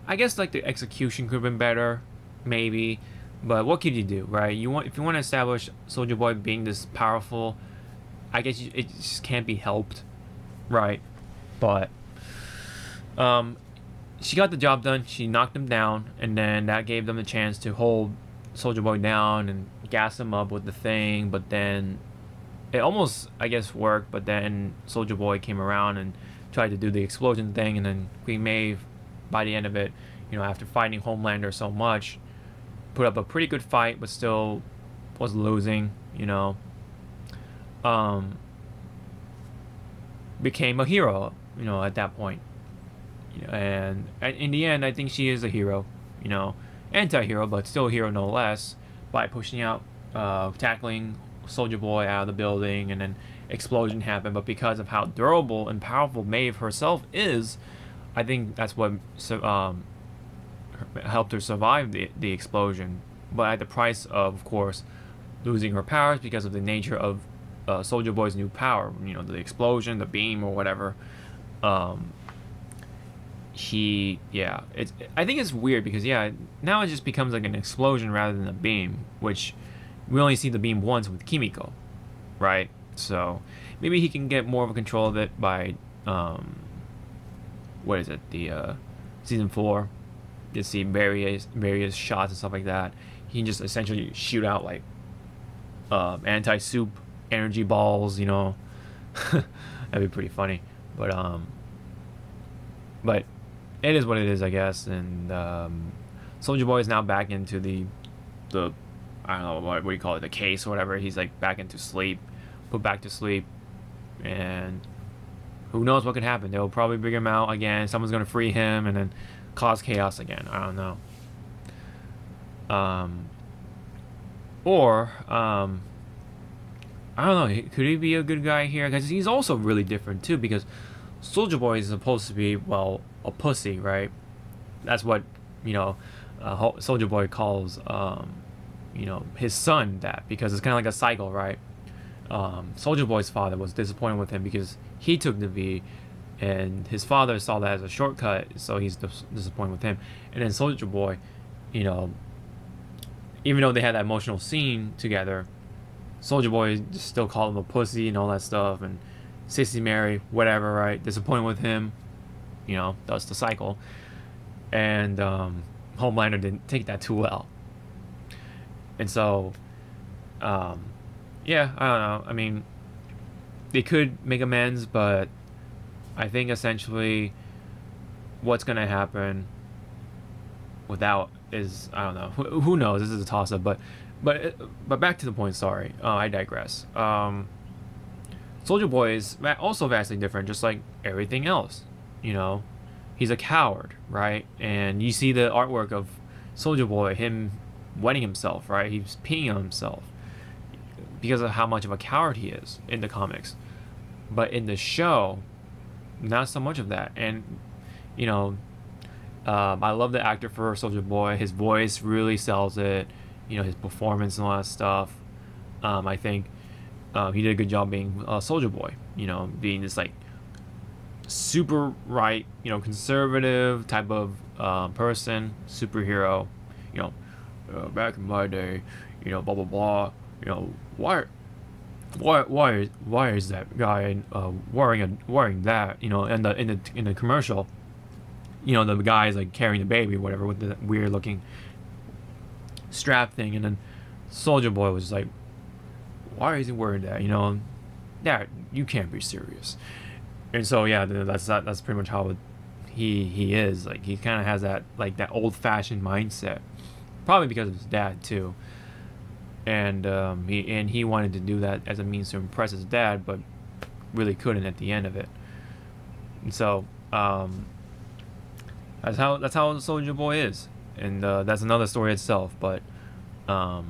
I guess like the execution could have been better, maybe. But what could you do, right? If you want to establish Soldier Boy being this powerful, I guess it just can't be helped, right? But she got the job done. She knocked him down, and then that gave them the chance to hold Soldier Boy down and gas him up with the thing. But then it almost, I guess, worked. But then Soldier Boy came around and tried to do the explosion thing, and then Queen Maeve, by the end of it, after fighting Homelander so much, put up a pretty good fight, but still was losing. Became a hero. At that point. And in the end, I think she is a hero. Anti-hero, but still a hero no less, by pushing out, tackling Soldier Boy out of the building, and then explosion happened. But because of how durable and powerful Maeve herself is, I think that's what helped her survive the explosion, but at the price of course, losing her powers because of the nature of Soldier Boy's new power. The explosion, the beam, or whatever. I think it's weird because now it just becomes like an explosion rather than a beam, which we only see the beam once with Kimiko, right? So maybe he can get more of a control of it by what is it? The season 4. You see various shots and stuff like that. He can just essentially shoot out like anti-soup energy balls. That'd be pretty funny. But it is what it is, I guess. And Soldier Boy is now back into the I don't know what do you call it, the case or whatever. He's like back into sleep, put back to sleep, and who knows what could happen? They'll probably bring him out again. Someone's gonna free him and then cause chaos again. I don't know. Or I don't know. Could he be a good guy here? Because he's also really different too. Because Soldier Boy is supposed to be, well, a pussy, right? That's what, you know, Soldier Boy calls his son that, because it's kind of like a cycle, right? Soldier Boy's father was disappointed with him because he took the V, and his father saw that as a shortcut, so he's disappointed with him. And then Soldier Boy, you know, even though they had that emotional scene together, Soldier Boy just still called him a pussy and all that stuff, and Sissy Mary, whatever, right? Disappointed with him, you know, that's the cycle. And Homelander didn't take that too well. And so, yeah, I don't know. I mean, they could make amends, but I think essentially what's going to happen without is, I don't know. Who knows? This is a toss-up, but back to the point. Sorry, I digress. Soldier Boy is also vastly different, just like everything else. You know, he's a coward, right? And you see the artwork of Soldier Boy, him wetting himself, right? He's peeing on himself because of how much of a coward he is in the comics. But in the show, not so much of that. And you know, I love the actor for Soldier Boy. His voice really sells it. You know, his performance and all that stuff. I think he did a good job being Soldier Boy. You know, being this like super right, you know, conservative type of person, superhero. You know, back in my day, you know, blah blah blah. You know, why is that guy wearing that? You know, in the commercial. You know, the guy is like carrying the baby, or whatever, with the weird looking strap thing, and then Soldier Boy was like, why is he wearing that? You know, that you can't be serious. And so yeah, that's pretty much how he is. Like, he kind of has that, like, that old fashioned mindset, probably because of his dad too. And he wanted to do that as a means to impress his dad, but really couldn't at the end of it. And so that's how Soldier Boy is, and that's another story itself. But more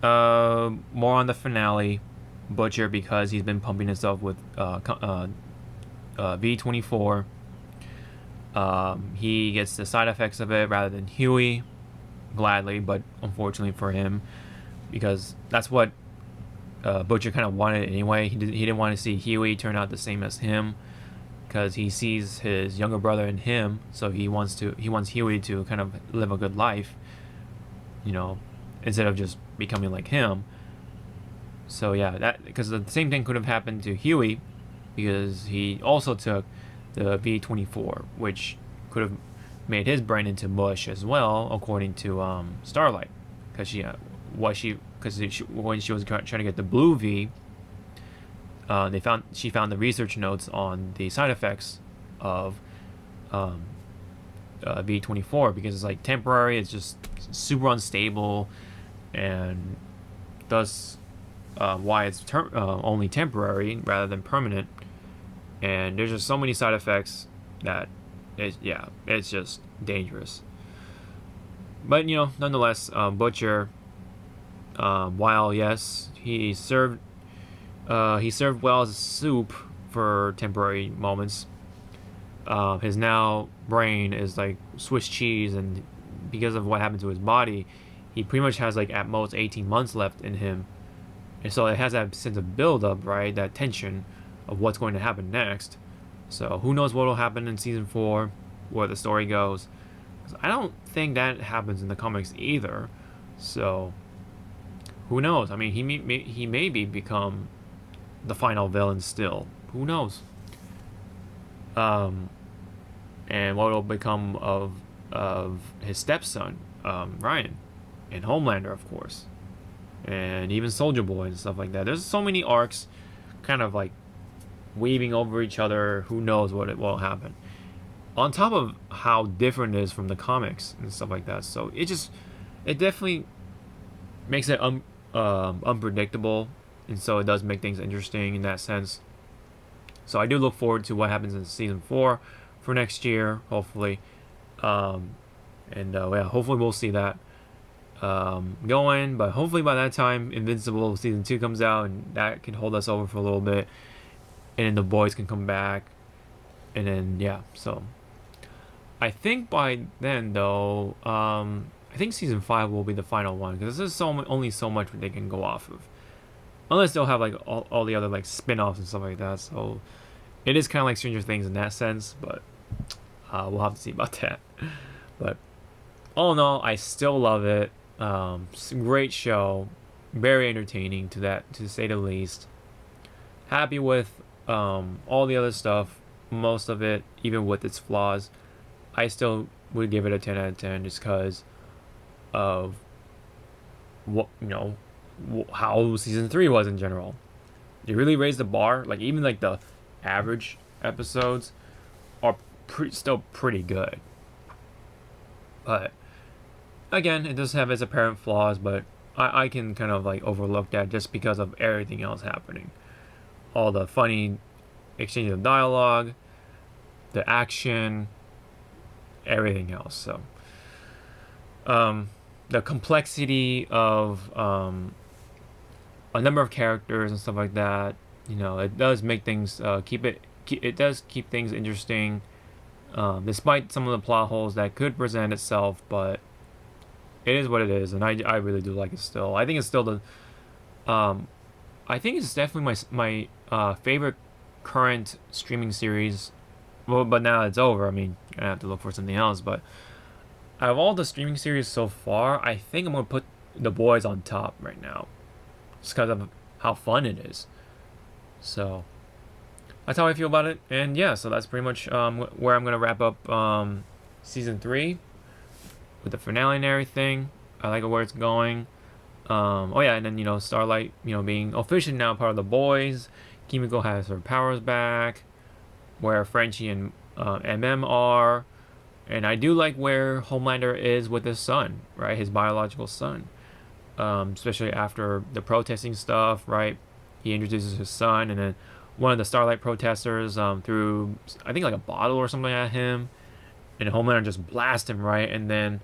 on the finale, Butcher, because he's been pumping himself with V24. He gets the side effects of it rather than Huey, gladly, but unfortunately for him, because that's what Butcher kind of wanted anyway. He didn't want to see Huey turn out the same as him, because he sees his younger brother in him, so he wants Huey to kind of live a good life, you know, instead of just becoming like him. So yeah, that, because the same thing could have happened to Huey, because he also took the V24, which could have made his brain into mush as well, according to Starlight, because when she was trying to get the blue V, she found the research notes on the side effects of V24, because it's like temporary, it's just super unstable, and thus why it's only temporary rather than permanent. And there's just so many side effects that it's just dangerous. But you know, nonetheless, Butcher, while yes, he served well as a soup for temporary moments, his now brain is like Swiss cheese, and because of what happened to his body, he pretty much has like at most 18 months left in him. And so it has that sense of build-up, right? That tension of what's going to happen next. So who knows what will happen in season 4, where the story goes. I don't think that happens in the comics either. So who knows? I mean, he maybe become the final villain still. Who knows? And what will become of his stepson, Ryan, and Homelander, of course, and even Soldier Boy and stuff like that. There's so many arcs kind of like weaving over each other. Who knows what it will happen. on top of how different it is from the comics and stuff like that. So it definitely makes it unpredictable, and so it does make things interesting in that sense. So I do look forward to what happens in season 4 for next year, hopefully. Yeah, hopefully we'll see that going. But hopefully by that time, Invincible season 2 comes out, and that can hold us over for a little bit, and then the boys can come back, and then yeah. So I think by then though, I think season 5 will be the final one because there's only so much they can go off of, unless they'll have like all the other like spin-offs and stuff like that. So it is kind of like Stranger Things in that sense, but we'll have to see about that. But all in all, I still love it. Great show, very entertaining to say the least. Happy with all the other stuff, most of it, even with its flaws. I still would give it a 10 out of 10 just because of what how season 3 was in general. They really raised the bar. Like even like the average episodes are still pretty good. But again, it does have its apparent flaws, but I can kind of like overlook that just because of everything else happening. All the funny exchange of dialogue, the action, everything else. So the complexity of a number of characters and stuff like that, it does make things it does keep things interesting, despite some of the plot holes that could present itself. But it is what it is, and I really do like it still. I think it's still I think it's definitely my favorite current streaming series. Well, but now it's over. I mean, I have to look for something else. But out of all the streaming series so far, I think I'm gonna put The Boys on top right now, just because of how fun it is. So that's how I feel about it. And yeah, so that's pretty much where I'm gonna wrap up season 3 with the finale and everything. I like where it's going. Oh yeah, and then Starlight, being officially now part of The Boys. Kimiko has her powers back, where Frenchie and MM are. And I do like where Homelander is with his son, right? His biological son. Especially after the protesting stuff, right? He introduces his son, and then one of the Starlight protesters threw, I think, like a bottle or something at him, and Homelander just blasts him, right? And then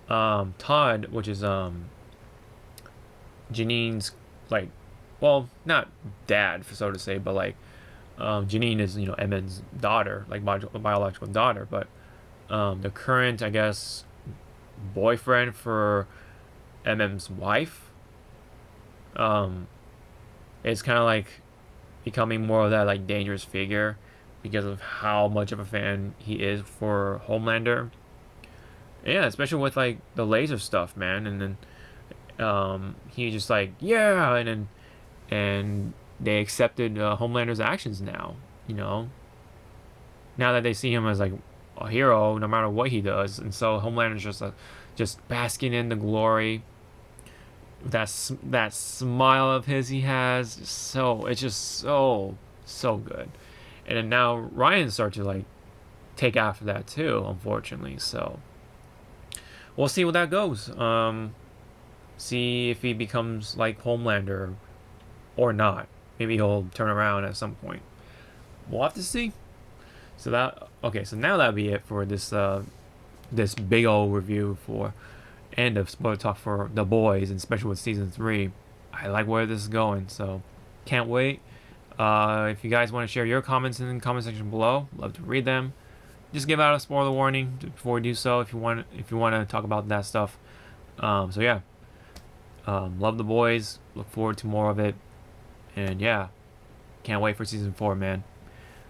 Todd, which is Janine's, like, well, not dad, so to say, but like Janine is, Emmett's daughter, like biological daughter, but the current, I guess, boyfriend for MM's wife is kind of like becoming more of that like dangerous figure because of how much of a fan he is for Homelander. Yeah, especially with like the laser stuff, man. And then he just like, yeah, and they accepted Homelander's actions now. Now that they see him as like a hero, no matter what he does, and so Homelander's just basking in the glory. That smile of his he has, it's just so good. And then now Ryan starts to like take after that too, unfortunately. So we'll see where that goes. See if he becomes like Homelander or not. Maybe he'll turn around at some point. We'll have to see. So now that'll be it for this this big old review for end of spoiler talk for The Boys, and especially with season 3. I like where this is going, so can't wait. If you guys want to share your comments in the comment section below, love to read them. Just give out a spoiler warning before we do so if you want to talk about that stuff. So yeah, love The Boys. Look forward to more of it, and yeah, can't wait for season 4, man.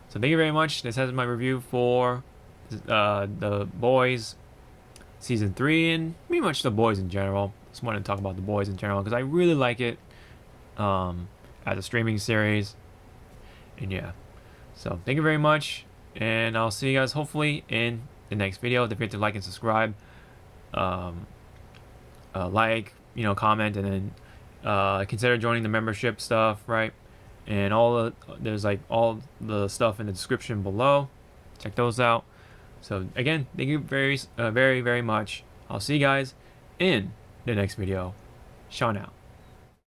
So thank you very much. This has been my review for The Boys season 3, and pretty much The Boys in general. Just wanted to talk about The Boys in general because I really like it as a streaming series. And yeah, so thank you very much, and I'll see you guys hopefully in the next video. Don't forget to like and subscribe, comment, and then consider joining the membership stuff, right? And there's like all the stuff in the description below. Check those out. So again, thank you very, very much. I'll see you guys in the next video. Sean out.